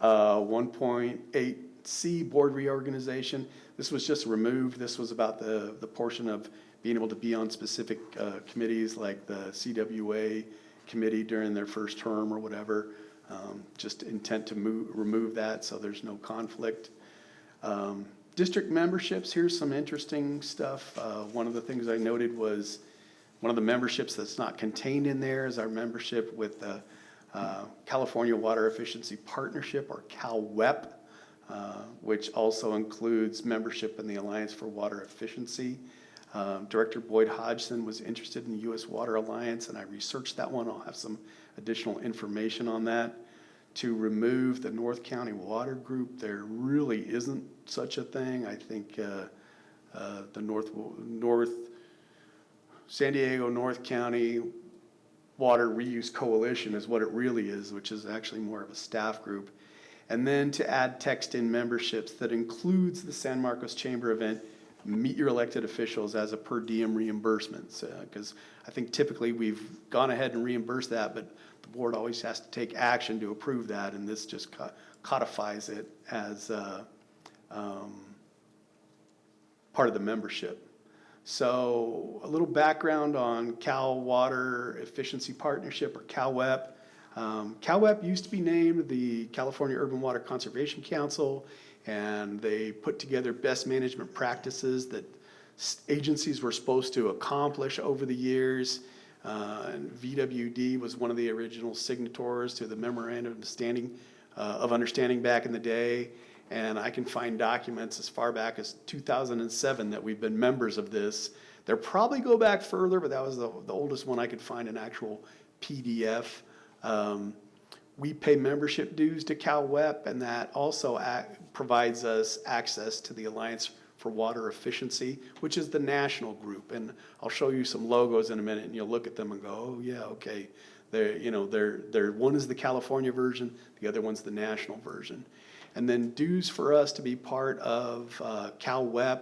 1.8C, board reorganization. This was just removed. This was about the portion of being able to be on specific committees like the CWA committee during their first term or whatever. Just intent to remove that so there's no conflict. District memberships, here's some interesting stuff. One of the things I noted was one of the memberships that's not contained in there is our membership with the California Water Efficiency Partnership, or CalWEP, which also includes membership in the Alliance for Water Efficiency. Director Boyd Hodgson was interested in the U.S. Water Alliance, and I researched that one. I'll have some additional information on that. To remove the North County Water Group, there really isn't such a thing. I think the San Diego North County Water Reuse Coalition is what it really is, which is actually more of a staff group. And then to add text in memberships that includes the San Marcos Chamber event, meet your elected officials as a per diem reimbursements, because I think typically we've gone ahead and reimbursed that, but the board always has to take action to approve that, and this just codifies it as part of the membership. So a little background on Cal Water Efficiency Partnership, or CalWEP. CalWEP used to be named the California Urban Water Conservation Council, and they put together best management practices that agencies were supposed to accomplish over the years. And VWD was one of the original signatories to the Memorandum of Understanding back in the day. And I can find documents as far back as 2007 that we've been members of this. They'll probably go back further, but that was the oldest one I could find, an actual PDF. We pay membership dues to CalWEP, and that also provides us access to the Alliance for Water Efficiency, which is the national group. And I'll show you some logos in a minute, and you'll look at them and go, oh yeah, okay. They're one is the California version, the other one's the national version. And then dues for us to be part of CalWEP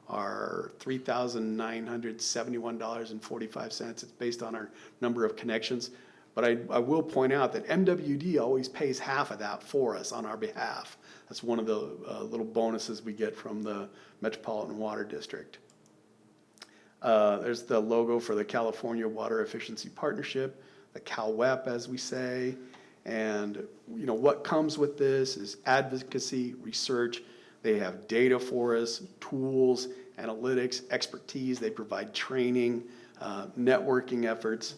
are $3,971.45. It's based on our number of connections. But I will point out that MWD always pays half of that for us on our behalf. That's one of the little bonuses we get from the Metropolitan Water District. There's the logo for the California Water Efficiency Partnership, the CalWEP, as we say. And what comes with this is advocacy, research. They have data for us, tools, analytics, expertise. They provide training, networking efforts.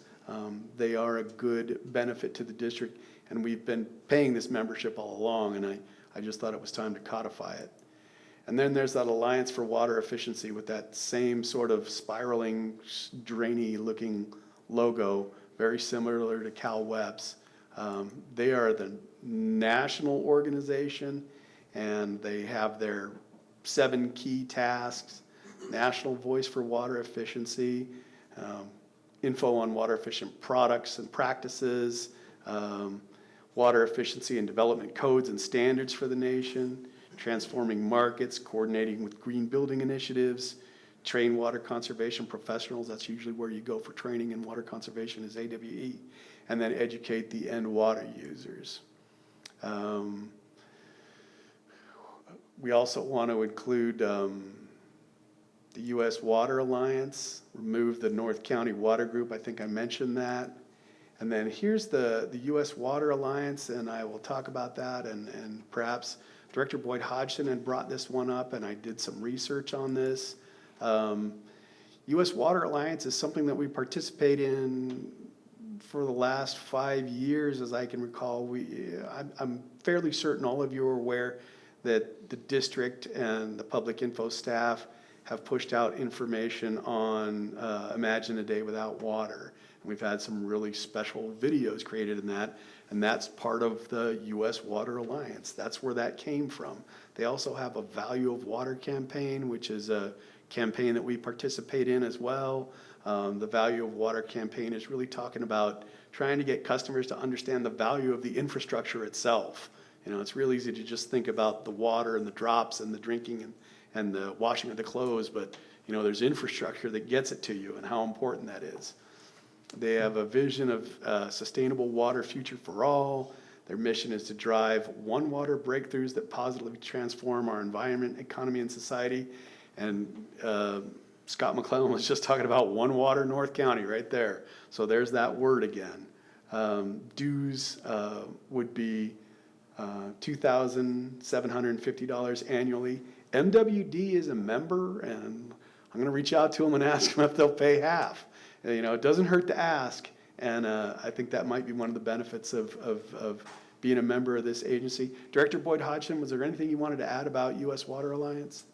They are a good benefit to the district, and we've been paying this membership all along, and I just thought it was time to codify it. And then there's that Alliance for Water Efficiency with that same sort of spiraling, drainy looking logo, very similar to CalWEP's. They are the national organization, and they have their 7 key tasks: national voice for water efficiency, info on water efficient products and practices, water efficiency and development codes and standards for the nation, transforming markets, coordinating with green building initiatives, train water conservation professionals. That's usually where you go for training in water conservation, is AWE, and then educate the end water users. We also want to include the U.S. Water Alliance, remove the North County Water Group. I think I mentioned that. And then here's the U.S. Water Alliance, and I will talk about that, and perhaps Director Boyd Hodgson had brought this one up, and I did some research on this. U.S. Water Alliance is something that we participate in for the last 5 years, as I can recall. I'm fairly certain all of you are aware that the district and the public info staff have pushed out information on Imagine a Day Without Water. And we've had some really special videos created in that, and that's part of the U.S. Water Alliance. That's where that came from. They also have a Value of Water campaign, which is a campaign that we participate in as well. The Value of Water campaign is really talking about trying to get customers to understand the value of the infrastructure itself. You know, it's real easy to just think about the water and the drops and the drinking and the washing of the clothes, but you know, there's infrastructure that gets it to you and how important that is. They have a vision of sustainable water future for all. Their mission is to drive one water breakthroughs that positively transform our environment, economy, and society. And Scott McClellan was just talking about One Water North County right there. So there's that word again. Dues would be $2,750 annually. MWD is a member, and I'm going to reach out to them and ask them if they'll pay half. You know, it doesn't hurt to ask, and I think that might be one of the benefits of being a member of this agency. Director Boyd Hodgson, was there anything you wanted to add about U.S. Water Alliance?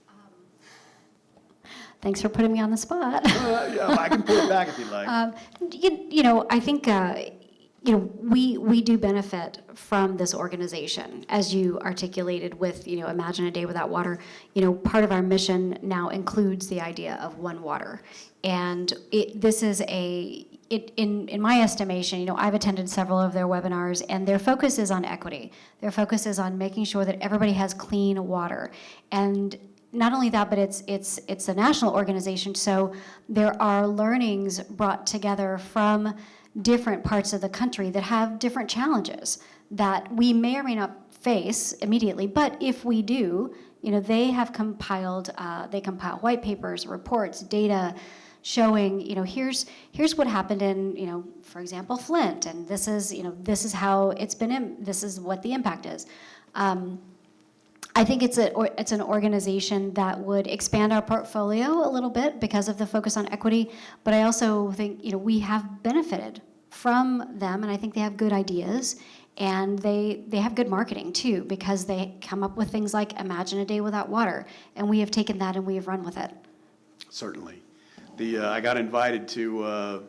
Thanks for putting me on the spot. Yeah, I can pull it back if you'd like. You know, I think, you know, we do benefit from this organization, as you articulated with, you know, Imagine a Day Without Water. You know, part of our mission now includes the idea of one water. And this is in my estimation, you know, I've attended several of their webinars, and their focus is on equity. Their focus is on making sure that everybody has clean water. And not only that, but it's a national organization, so there are learnings brought together from different parts of the country that have different challenges that we may or may not face immediately, but if we do, you know, they compile white papers, reports, data showing, you know, here's what happened in, you know, for example, Flint, and this is, you know, this is how it's been, this is what the impact is. I think it's an organization that would expand our portfolio a little bit because of the focus on equity, but I also think, you know, we have benefited from them, and I think they have good ideas, and they have good marketing too, because they come up with things like Imagine a Day Without Water, and we have taken that and we have run with it. Certainly. I got invited to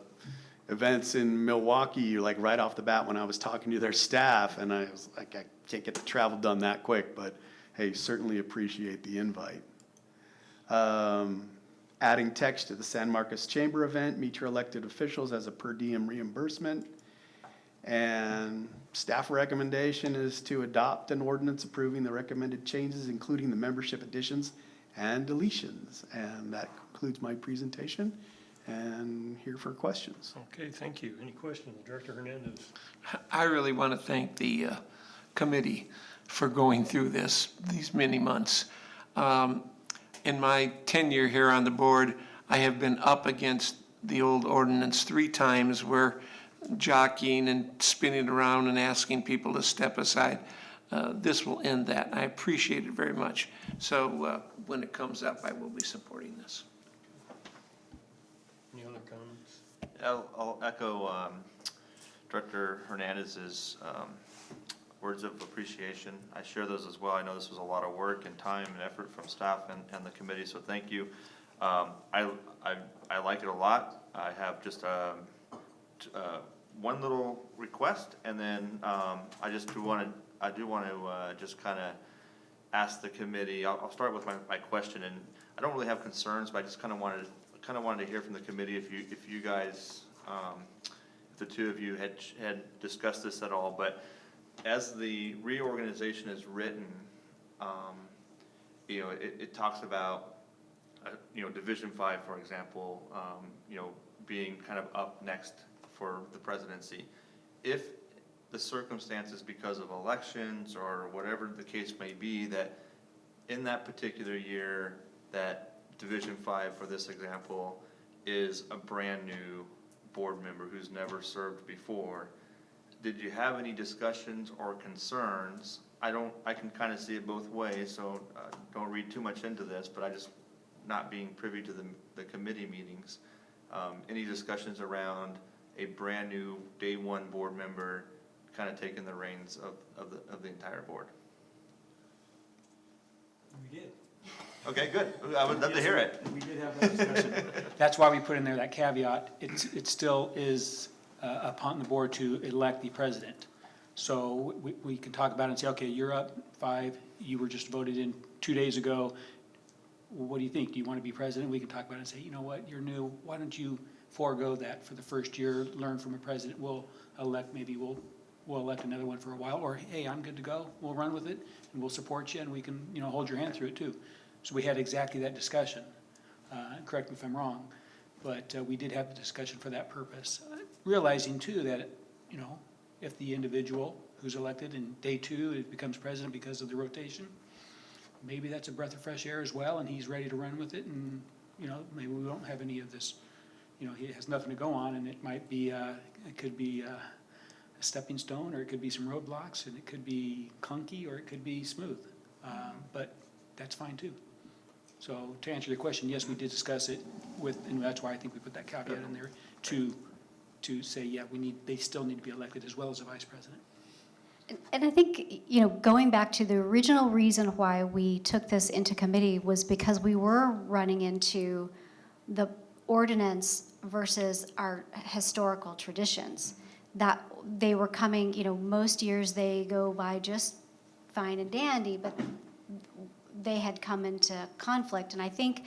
events in Milwaukee, like right off the bat when I was talking to their staff, and I was like, I can't get the travel done that quick, but hey, certainly appreciate the invite. Adding text to the San Marcos Chamber event, meet your elected officials as a per diem reimbursement. And staff recommendation is to adopt an ordinance approving the recommended changes, including the membership additions and deletions. And that concludes my presentation, and here for questions. Okay, thank you. Any questions? Director Hernandez? I really want to thank the committee for going through these many months. In my tenure here on the board, I have been up against the old ordinance 3 times where jockeying and spinning around and asking people to step aside. This will end that. I appreciate it very much. So when it comes up, I will be supporting this. Any other comments? I'll echo Director Hernandez's words of appreciation. I share those as well. I know this was a lot of work and time and effort from staff and the committee, so thank you. I like it a lot. I have just one little request, and then, I do want to just kind of ask the committee, I'll start with my question, and I don't really have concerns, but I just kind of wanted to hear from the committee if you guys, if the two of you had discussed this at all, but as the reorganization is written, you know, it talks about, you know, Division 5, for example, you know, being kind of up next for the presidency. If the circumstances because of elections or whatever the case may be, that in that particular year, that Division 5, for this example, is a brand-new board member who's never served before, did you have any discussions or concerns? I can kind of see it both ways, so don't read too much into this, but I just, not being privy to the committee meetings, any discussions around a brand-new day one board member kind of taking the reins of the entire board? We did. Okay, good. I would love to hear it. We did have that discussion. That's why we put in there that caveat. It still is upon the board to elect the president. So we can talk about it and say, okay, you're up 5, you were just voted in 2 days ago. What do you think? Do you want to be president? We can talk about it and say, you know what, you're new. Why don't you forego that for the first year, learn from a president. We'll elect another one for a while, or hey, I'm good to go. We'll run with it and we'll support you and we can, you know, hold your hand through it too. So we had exactly that discussion. Correct me if I'm wrong, but we did have the discussion for that purpose. Realizing too that, you know, if the individual who's elected in day 2 it becomes president because of the rotation, maybe that's a breath of fresh air as well, and he's ready to run with it, and, you know, maybe we don't have any of this, you know, he has nothing to go on, and it might be, it could be a stepping stone, or it could be some roadblocks, and it could be clunky, or it could be smooth, but that's fine too. So to answer your question, yes, we did discuss it and that's why I think we put that caveat in there to say, yeah, they still need to be elected as well as a vice president. And I think, you know, going back to the original reason why we took this into committee was because we were running into the ordinance versus our historical traditions. That they were coming, you know, most years they go by just fine and dandy, but they had come into conflict. And I think,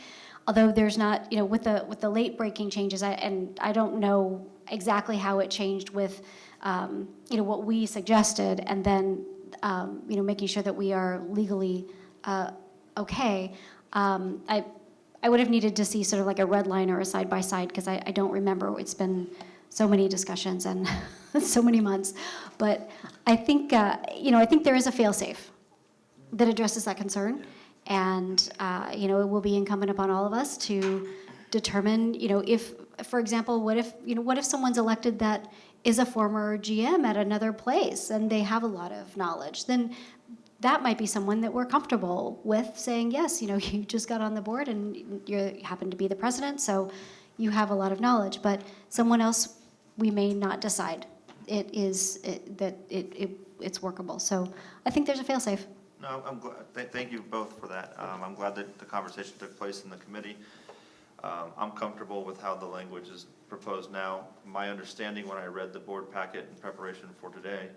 although there's not, you know, with the late breaking changes, I don't know exactly how it changed with, you know, what we suggested, and then, you know, making sure that we are legally okay. I would have needed to see sort of like a red line or a side by side, because I don't remember. It's been so many discussions and so many months. But I think, you know, I think there is a fail-safe that addresses that concern. And, you know, it will be incumbent upon all of us to determine, you know, if, for example, what if someone's elected that is a former GM at another place and they have a lot of knowledge, then that might be someone that we're comfortable with saying, yes, you know, you just got on the board and you happen to be the president, so you have a lot of knowledge. But someone else, we may not decide it's workable. So I think there's a fail-safe. No, I'm glad, thank you both for that. I'm glad that the conversation took place in the committee. I'm comfortable with how the language is proposed now. My understanding when I read the board packet in preparation for today,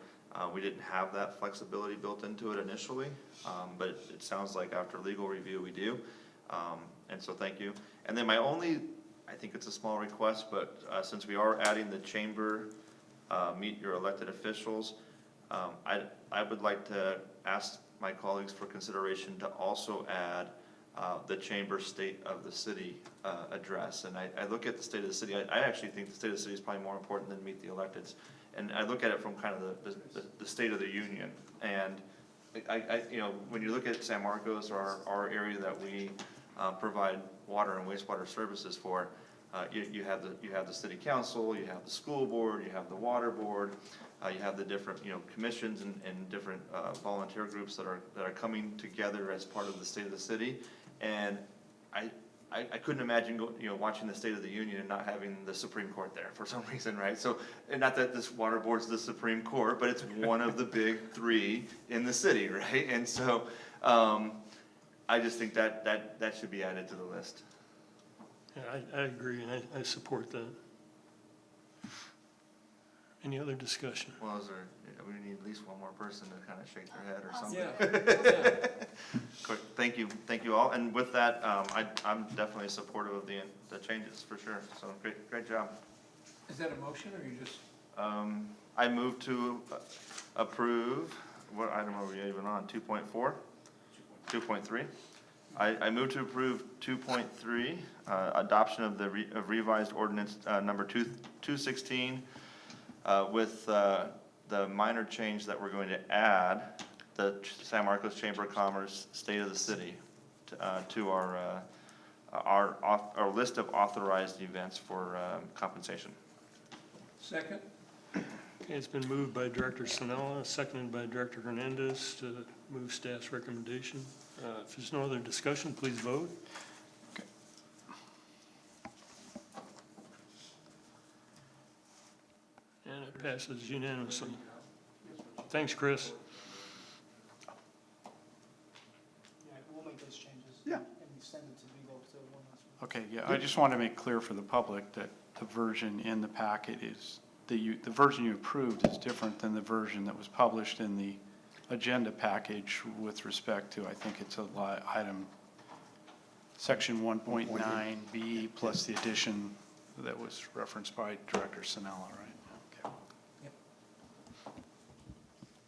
we didn't have that flexibility built into it initially, but it sounds like after legal review we do. And so thank you. And then my only, I think it's a small request, but since we are adding the chamber, meet your elected officials, I would like to ask my colleagues for consideration to also add the chamber state of the city address. And I look at the state of the city, I actually think the state of the city is probably more important than meet the electeds. And I look at it from kind of the state of the union. And you know, when you look at San Marcos, our area that we provide water and wastewater services for, you have the city council, you have the school board, you have the water board, you have the different, you know, commissions and different volunteer groups that are coming together as part of the state of the city. And I couldn't imagine watching the State of the Union and not having the Supreme Court there for some reason, right? So, and not that this water board's the Supreme Court, but it's one of the big 3 in the city, right? And so I just think that should be added to the list. Yeah, I agree, and I support that. Any other discussion? Well, we need at least one more person to kind of shake their head or something. Yeah. Quick, thank you all, and with that, I'm definitely supportive of the changes, for sure, so great job. Is that a motion or you just? I move to approve, what item are we even on, 2.4? 2.3? I move to approve 2.3, adoption of the revised ordinance number 216, with the minor change that we're going to add the San Marcos Chamber of Commerce State of the City to our list of authorized events for compensation. Second? Okay, it's been moved by Director Sinella, seconded by Director Hernandez to move staff's recommendation. If there's no other discussion, please vote. And it passes unanimously. Thanks, Chris. Yeah, we'll make those changes. Yeah. And send it to legal, so one last one. Okay, yeah, I just want to make clear for the public that the version in the packet is, the version you approved is different than the version that was published in the agenda package with respect to, I think it's item, section 1.9B plus the addition that was referenced by Director Sinella, right? Okay.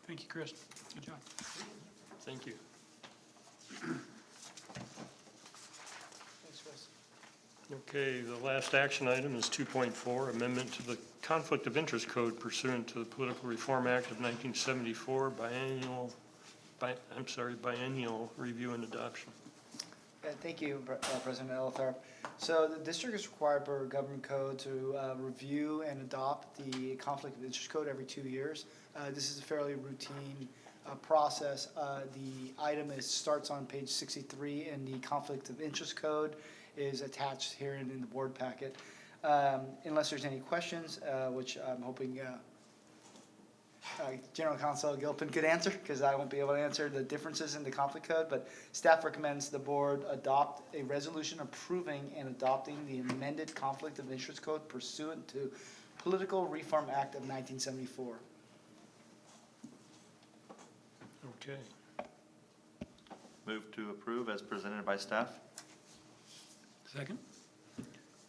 Thank you, Chris. Good job. Thank you. Thanks, Chris. Okay, the last action item is 2.4, amendment to the Conflict of Interest Code pursuant to the Political Reform Act of 1974, biennial review and adoption. Thank you, President Elthorpe. So the district is required per government code to review and adopt the Conflict of Interest Code every 2 years. This is a fairly routine process. The item starts on page 63, and the Conflict of Interest Code is attached here in the board packet. Unless there's any questions, which I'm hoping General Counsel Gilpin could answer, because I won't be able to answer the differences in the conflict code, but staff recommends the board adopt a resolution approving and adopting the amended Conflict of Interest Code pursuant to Political Reform Act of 1974. Okay. Move to approve as presented by staff. Second?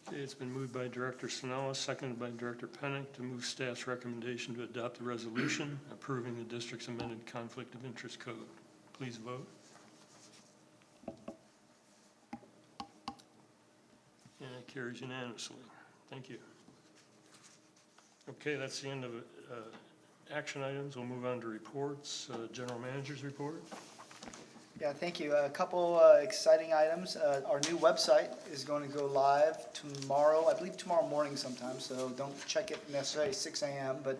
Okay, it's been moved by Director Sinella, seconded by Director Pennick to move staff's recommendation to adopt the resolution approving the district's amended Conflict of Interest Code. Please vote. And it carries unanimously. Thank you. Okay, that's the end of action items. We'll move on to reports. General Manager's report. Yeah, thank you. A couple exciting items. Our new website is going to go live tomorrow, I believe tomorrow morning sometime, so don't check it necessarily 6 a.m., but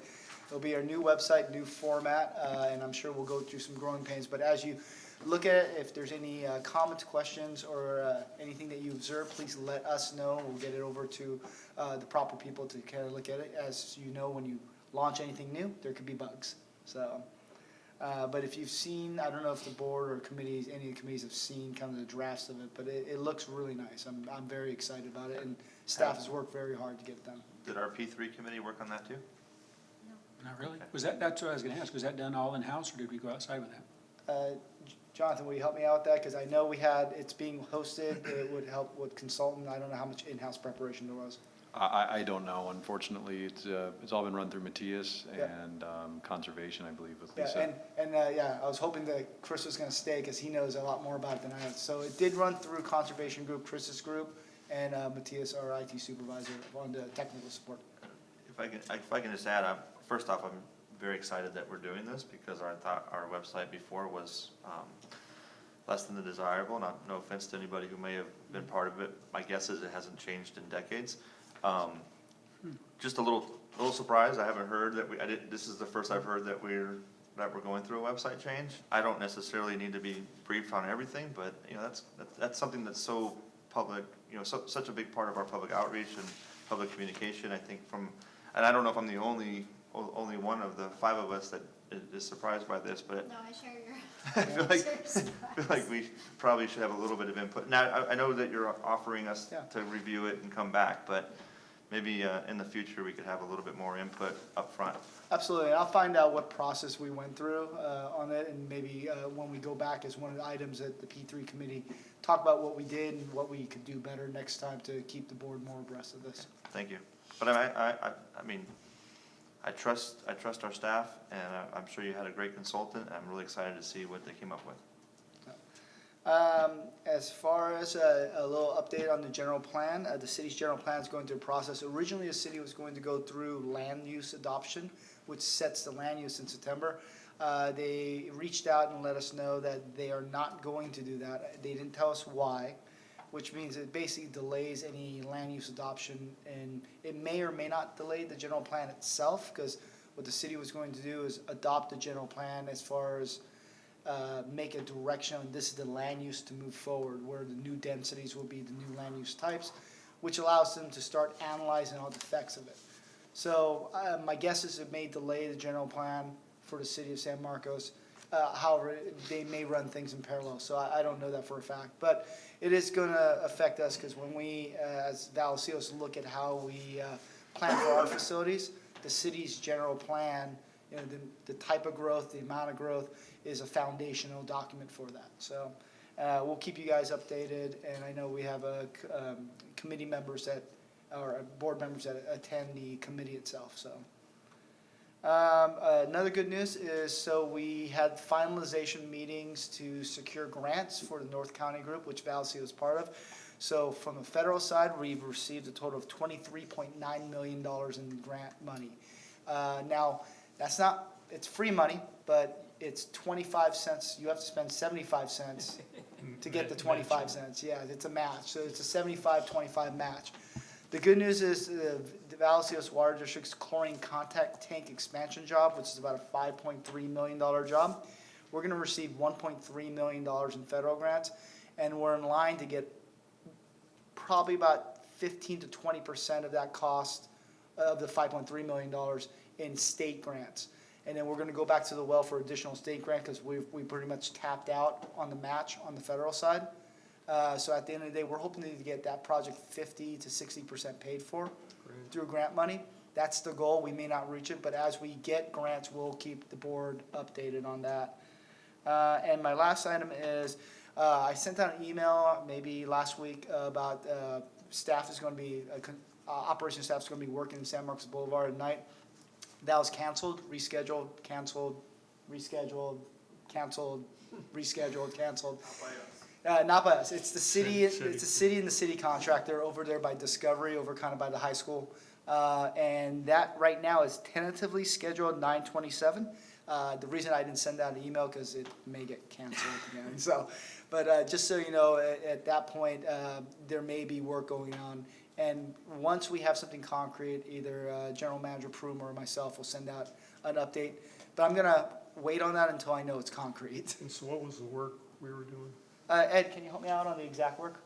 it'll be our new website, new format, and I'm sure we'll go through some growing pains. But as you look at it, if there's any comments, questions, or anything that you observe, please let us know. We'll get it over to the proper people to kind of look at it. As you know, when you launch anything new, there could be bugs. So. But if you've seen, I don't know if the board or committees, any of the committees have seen kind of the drafts of it, but it looks really nice. I'm very excited about it, and staff has worked very hard to get it done. Did our P3 committee work on that too? Not really? That's what I was gonna ask. Was that done all in-house, or did we go outside with that? Jonathan, will you help me out with that? Because I know it's being hosted. It would help with consultant. I don't know how much in-house preparation there was. I don't know, unfortunately. It's all been run through Matthias Yeah. and Conservation, I believe, with Yeah, Lisa. and I was hoping that Chris was going to stay because he knows a lot more about it than I do. So it did run through Conservation Group, Chris's group, and Matthias, our IT supervisor, on the technical support. If I can just add, first off, I'm very excited that we're doing this because I thought our website before was less than the desirable. No offense to anybody who may have been part of it. My guess is it hasn't changed in decades. Just a little surprise. I haven't heard that this is the first I've heard that we're going through a website change. I don't necessarily need to be briefed on everything, but that's something that's so public, such a big part of our public outreach and public communication. I think and I don't know if I'm the only one of the 5 of us that is surprised by this, but No, I share your. I feel like we probably should have a little bit of input. Now, I know that you're offering us Yeah. to review it and come back, but maybe in the future, we could have a little bit more input up front. Absolutely, I'll find out what process we went through on it, and maybe when we go back as one of the items at the P3 committee, talk about what we did and what we could do better next time to keep the board more abreast of this. Thank you. But I mean, I trust our staff, and I'm sure you had a great consultant. I'm really excited to see what they came up with. As far as a little update on the general plan, the city's general plan is going through a process. Originally, the city was going to go through land use adoption, which sets the land use in September. They reached out and let us know that they are not going to do that. They didn't tell us why, which means it basically delays any land use adoption, and it may or may not delay the general plan itself, because what the city was going to do is adopt the general plan as far as make a direction on this is the land use to move forward, where the new densities will be the new land use types, which allows them to start analyzing all the effects of it. So my guess is it may delay the general plan for the city of San Marcos. However, they may run things in parallel, so I don't know that for a fact. But it is going to affect us, because when we, as Vallecitos, look at how we plan for our facilities, the city's general plan, you know, the type of growth, the amount of growth is a foundational document for that. So we'll keep you guys updated, and I know we have committee members that, or board members that attend the committee itself. So another good news is, so we had finalization meetings to secure grants for the North County group, which Vallecitos was part of. So from the federal side, we've received a total of $23.9 million in grant money. Now, that's not, it's free money, but it's 25 cents. You have to spend 75 cents to get the 25 cents. Yeah, it's a match. So it's a 75-25 match. The good news is the Vallecitos Water District's chlorine contact tank expansion job, which is about a $5.3 million job. We're going to receive $1.3 million in federal grants, and we're in line to get probably about 15 to 20% of that cost of the $5.3 million in state grants. And then we're going to go back to the well for additional state grant, because we pretty much tapped out on the match on the federal side. So at the end of the day, we're hoping to get that project 50 to 60% paid for through grant money. That's the goal. We may not reach it, but as we get grants, we'll keep the board updated on that. And my last item is, I sent out an email maybe last week about staff is going to be, operations staff is going to be working in San Marcos Boulevard at night. That was canceled, rescheduled, canceled, rescheduled, canceled, rescheduled, canceled. Not by us. It's the city. It's the city and the city contractor over there by Discovery, over kind of by the high school, and that right now is tentatively scheduled 9/27. The reason I didn't send out an email, because it may get canceled again. So, but just so you know, at that point, there may be work going on. And once we have something concrete, either General Manager Prum or myself will send out an update. But I'm going to wait on that until I know it's concrete. And so what was the work we were doing? Ed, can you help me out on the exact work?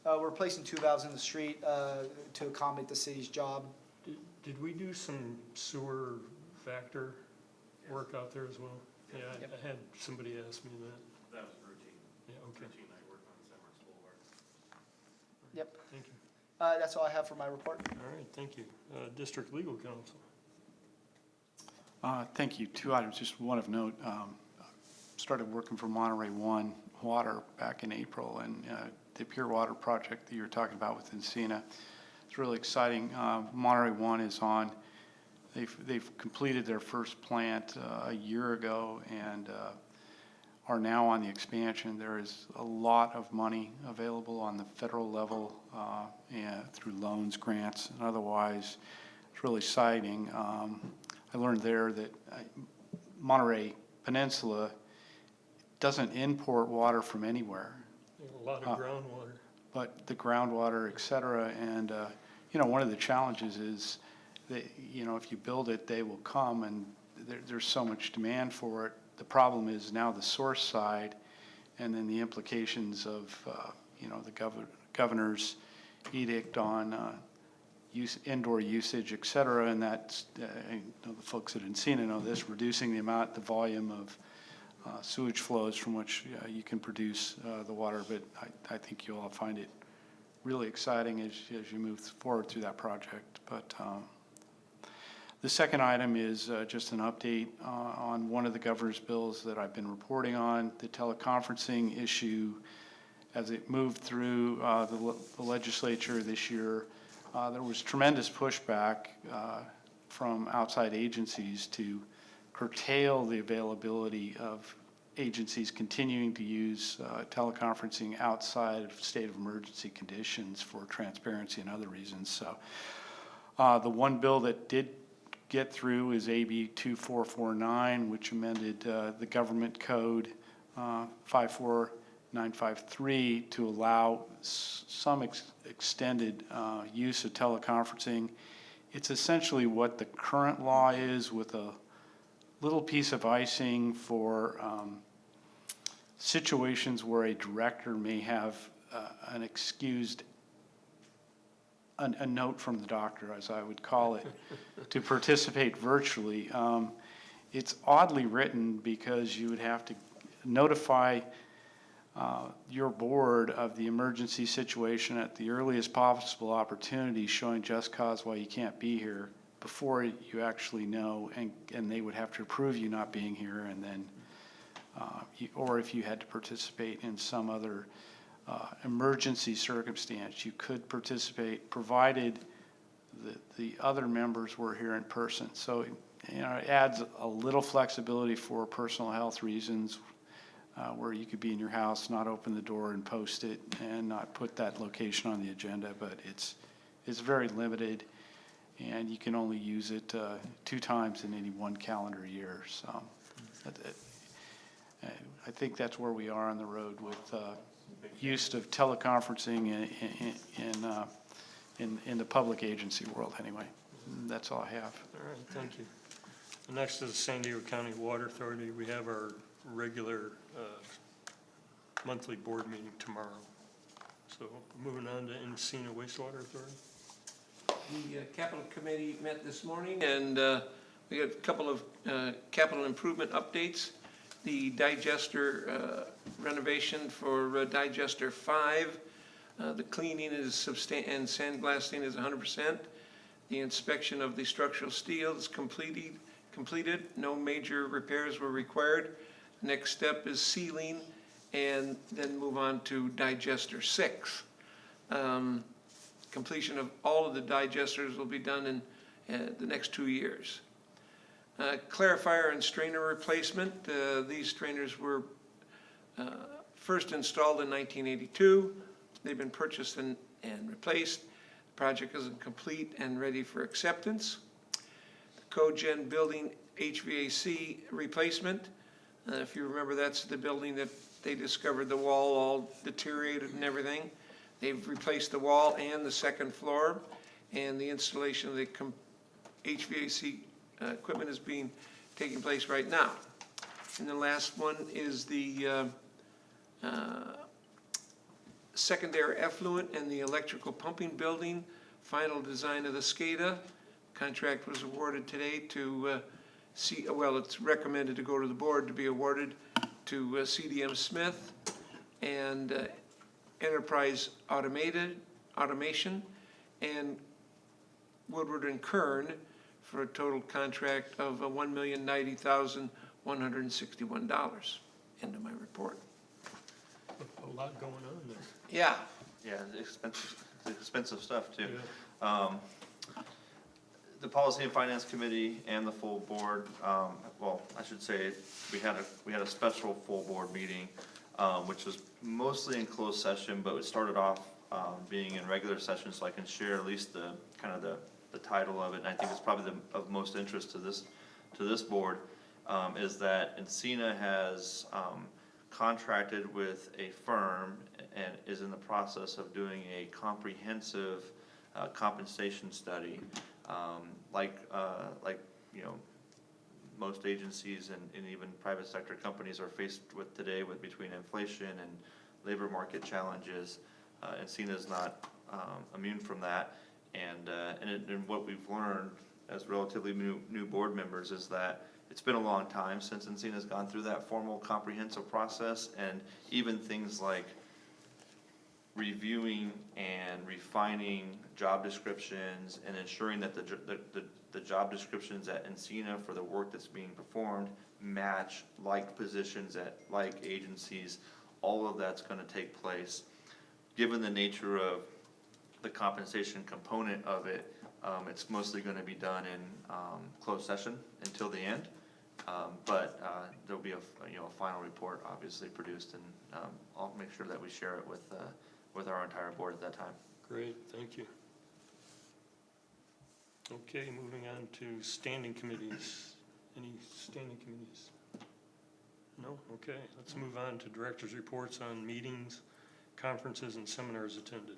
We're replacing two valves in the street to accommodate the city's job. Did we do some sewer factor work out there as well? Yeah, Yep. I had somebody ask me that. That was routine. Yeah, okay. Routine night work on San Marcos Boulevard. Yep. Thank you. That's all I have for my report. All right, thank you. District Legal Counsel. Thank you. Two items, just one of note. Started working for Monterey One Water back in April, and the Pure Water project that you were talking about with Encina, it's really exciting. Monterey One is on. They've completed their first plant a year ago, and are now on the expansion. There is a lot of money available on the federal level and through loans, grants, and otherwise. It's really exciting. I learned there that Monterey Peninsula doesn't import water from anywhere. A lot of groundwater. But the groundwater, et cetera, and one of the challenges is that, if you build it, they will come, and there's so much demand for it. The problem is now the source side, and then the implications of, the governor's edict on indoor usage, et cetera, and that's, the folks at Encina know this, reducing the volume of sewage flows from which you can produce the water, but I think you'll all find it really exciting as you move forward through that project. But the second item is just an update on one of the governor's bills that I've been reporting on, the teleconferencing issue. As it moved through the legislature this year, there was tremendous pushback from outside agencies to curtail the availability of agencies continuing to use teleconferencing outside of state of emergency conditions for transparency and other reasons. So the one bill that did get through is AB 2449, which amended the government code 54953 to allow some extended use of teleconferencing. It's essentially what the current law is, with a little piece of icing for situations where a director may have an excused, a note from the doctor, as I would call it, to participate virtually. It's oddly written because you would have to notify your board of the emergency situation at the earliest possible opportunity, showing just cause why you can't be here before you actually know, and they would have to approve you not being here, and then, or if you had to participate in some other emergency circumstance, you could participate, provided the other members were here in person. So, it adds a little flexibility for personal health reasons, where you could be in your house, not open the door and post it, and not put that location on the agenda, but it's very limited, and you can only use it 2 times in any one calendar year. So I think that's where we are on the road with use of teleconferencing in the public agency world anyway. That's all I have. All right, thank you. The next is the San Diego County Water Authority. We have our regular monthly board meeting tomorrow. So moving on to Encina Wastewater Authority. The capital committee met this morning, and we got a couple of capital improvement updates. The digester renovation for digester 5, the cleaning is and sandblasting is 100%. The inspection of the structural steel is completed. No major repairs were required. Next step is sealing, and then move on to digester 6. Completion of all of the digesters will be done in the next 2 years. Clarifier and strainer replacement. These strainers were first installed in 1982. They've been purchased and replaced. The project is complete and ready for acceptance. The Cogen building HVAC replacement. If you remember, that's the building that they discovered the wall all deteriorated and everything. They've replaced the wall and the second floor, and the installation of the HVAC equipment is taking place right now. And the last one is the secondary effluent and the electrical pumping building. Final design of the SCADA. Contract was awarded today to it's recommended to go to the board to be awarded to CDM Smith and Enterprise Automation and Woodward and Kern for a total contract of $1,090,161. End of my report. A lot going on there. Yeah. Yeah, expensive stuff too. Yeah. The Policy and Finance Committee and the full board, well, I should say, we had a special full board meeting, which was mostly in closed session, but it started off being in regular session, so I can share at least the title of it, and I think it's probably of most interest to this board, is that Encina has contracted with a firm and is in the process of doing a comprehensive compensation study. Like most agencies and even private sector companies are faced with today, with between inflation and labor market challenges. Encina is not immune from that. And what we've learned as relatively new board members is that it's been a long time since Encina's gone through that formal comprehensive process, and even things like reviewing and refining job descriptions and ensuring that the job descriptions at Encina for the work that's being performed match like positions at like agencies. All of that's gonna take place. Given the nature of the compensation component of it, it's mostly gonna be done in closed session until the end. But there'll be a final report obviously produced, and I'll make sure that we share it with our entire board at that time. Great, thank you. Okay, moving on to standing committees. Any standing committees? No? Okay, let's move on to directors' reports on meetings, conferences, and seminars attended.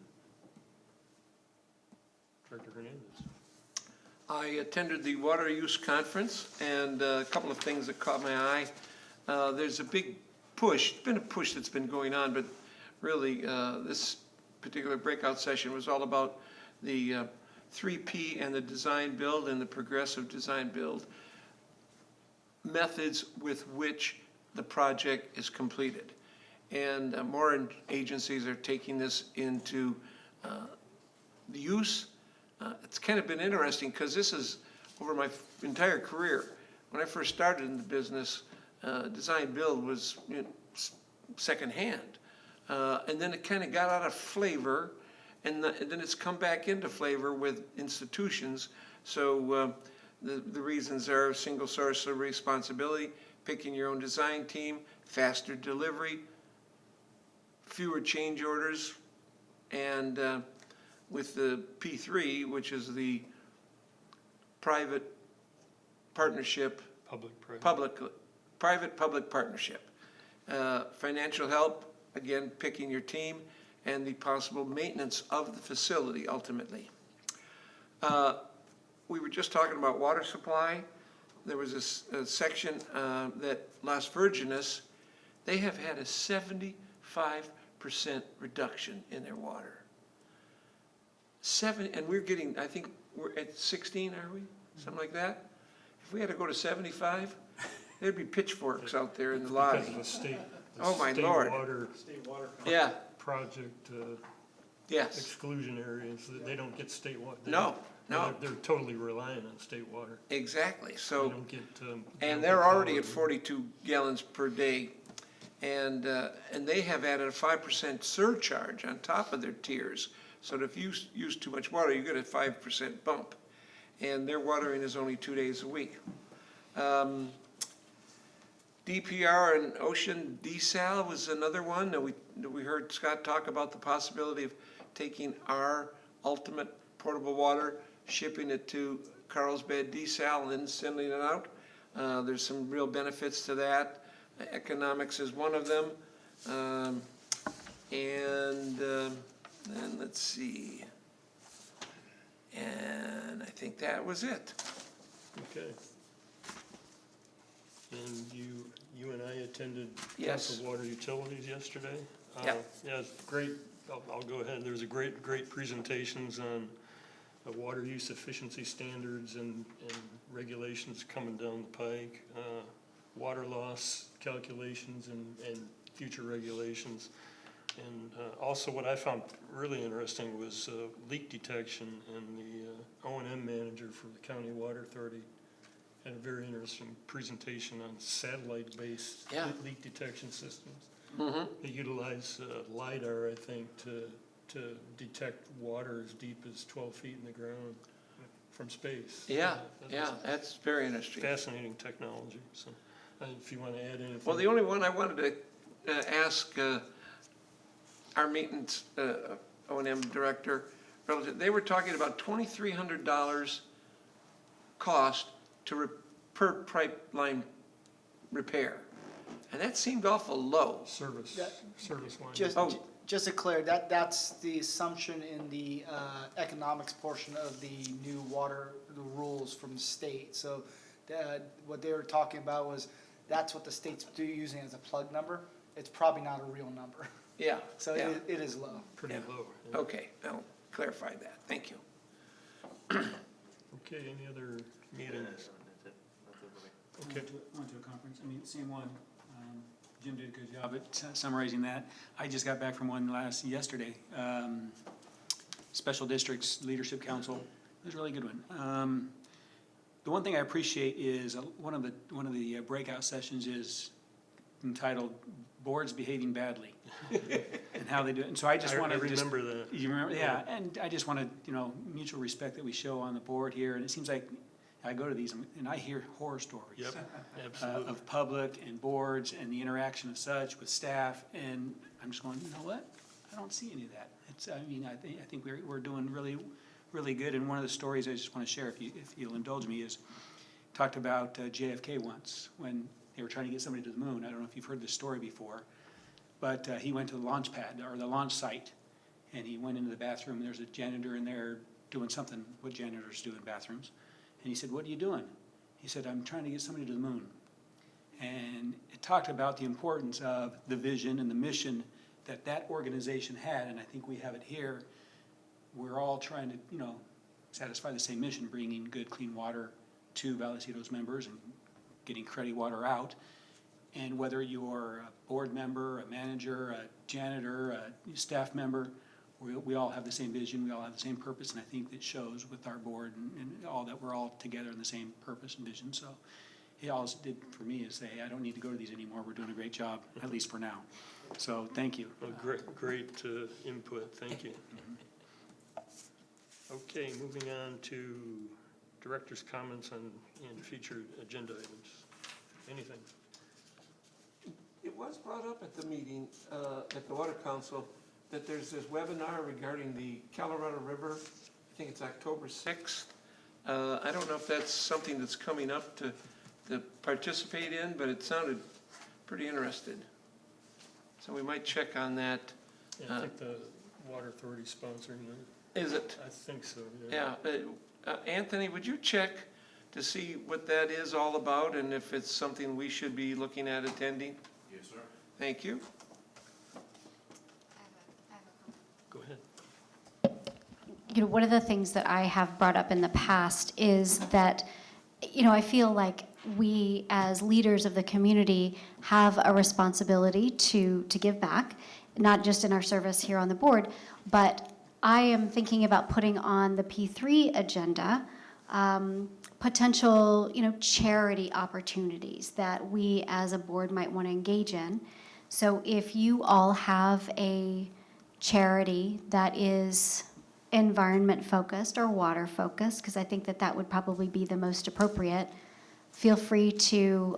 Director Hernandez. I attended the water use conference, and a couple of things that caught my eye. There's a big push, been a push that's been going on, but really this particular breakout session was all about the 3P and the design build and the progressive design build methods with which the project is completed. And more agencies are taking this into the use. It's kind of been interesting because this is over my entire career. When I first started in the business, design build was secondhand. And then it kind of got out of flavor, and then it's come back into flavor with institutions. So the reasons are single source of responsibility, picking your own design team, faster delivery, fewer change orders, and with the P3, which is the private partnership, private-public partnership. Financial help, again, picking your team, and the possible maintenance of the facility ultimately. We were just talking about water supply. There was a section that Las Virgenes, they have had a 75% reduction in their water. And we're getting, I think we're at 16, are we? Something like that? If we had to go to 75, there'd be pitchforks out there in the lobby. Because of the state, Oh, my Lord. State water Yeah, project yes. exclusion areas, they don't get state water. No. They're totally reliant on state water. Exactly, They so, don't get. and they're already at 42 gallons per day. And they have added a 5% surcharge on top of their tiers. So that if you use too much water, you get a 5% bump. And their watering is only 2 days a week. DPR and ocean desal was another one that we heard Scott talk about the possibility of taking our ultimate portable water, shipping it to Carlsbad desal, and then sending it out. There's some real benefits to that. Economics is one of them. And then let's see. And I think that was it. Okay. And you and I attended Yes. Council of Water Utilities yesterday. Yeah. Yeah, it's great. I'll go ahead. There's a great presentations on water use efficiency standards and regulations coming down the pike, water loss calculations and future regulations. And also what I found really interesting was leak detection, and the O&M manager for the County Water Authority had a very interesting presentation on satellite-based Yeah. leak detection systems. Mm-hmm. They utilize LiDAR, I think, to detect water as deep as 12 feet in the ground from space. Yeah, That's that's very interesting. fascinating technology. So if you want to add anything. Well, the only one I wanted to ask our maintenance O&M director, they were talking about $2,300 cost per pipeline repair. And that seemed awful low. Service line. Just to clear, that's the assumption in the economics portion of the new water, the rules from the state. So what they were talking about was, that's what the state's using as a plug number. It's probably not a real number. Yeah. So yeah. it is low. Pretty Yeah. low. Yeah. Okay, I'll clarify that. Thank you. Okay, any other meetings? Okay. Went to a conference, I mean, same one, Jim did a good job at summarizing that. I just got back from one yesterday. Special Districts Leadership Council. It was a really good one. The one thing I appreciate is one of the breakout sessions is entitled "Boards Behaving Badly" and how they do it. And so I just want to remember that. You remember? Yeah. And I just want to, mutual respect that we show on the board here. And it seems like I go to these and I hear horror stories. Yep, absolutely. Of public and boards and the interaction of such with staff, and I'm just going, you know what? I don't see any of that. I think we're doing really, really good. And one of the stories I just want to share, if you'll indulge me, is talked about JFK once when they were trying to get somebody to the moon. I don't know if you've heard this story before, but he went to the launch pad or the launch site, and he went into the bathroom. And there's a janitor in there doing something what janitors do in bathrooms. And he said, "What are you doing?" He said, "I'm trying to get somebody to the moon." And it talked about the importance of the vision and the mission that organization had, and I think we have it here. We're all trying to, satisfy the same mission, bringing good, clean water to Vallecitos members and getting cruddy water out. And whether you're a board member, a manager, a janitor, a staff member, we all have the same vision, we all have the same purpose, and I think that shows with our board and all that we're all together in the same purpose and vision. So he also did for me is say, I don't need to go to these anymore. We're doing a great job, at least for now. So thank you. Well, great input, thank you. Okay, moving on to director's comments and future agenda items. Anything? It was brought up at the meeting, at the Water Council, that there's this webinar regarding the Colorado River. I think it's October 6th. I don't know if that's something that's coming up to participate in, but it sounded pretty interested. So we might check on that. Yeah, I think the Water Authority's sponsoring that. Is it? I think so, Yeah. Anthony, would you check to see what that is all about and if it's something we should be looking at attending? Yes, sir. Thank you. Go ahead. One of the things that I have brought up in the past is that, I feel like we as leaders of the community have a responsibility to give back, not just in our service here on the board, but I am thinking about putting on the P3 agenda potential, charity opportunities that we as a board might want to engage in. So if you all have a charity that is environment focused or water focused, because I think that would probably be the most appropriate, feel free to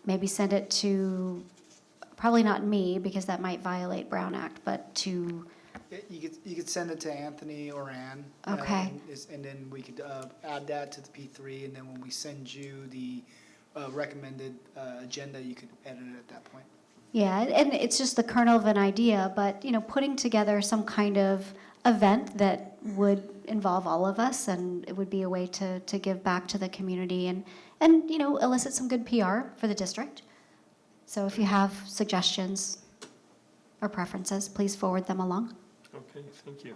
maybe send it to, probably not me because that might violate Brown Act, but to, You could send it to Anthony or Ann. Okay. And then we could add that to the P3, and then when we send you the recommended agenda, you could edit it at that point. yeah, and it's just the kernel of an idea, but, putting together some kind of event that would involve all of us, and it would be a way to give back to the community and elicit some good PR for the district. So if you have suggestions or preferences, please forward them along. Okay, thank you.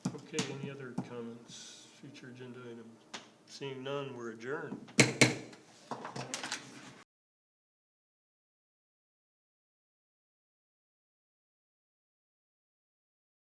Okay, any other comments, future agenda items? Seeing none, we're adjourned.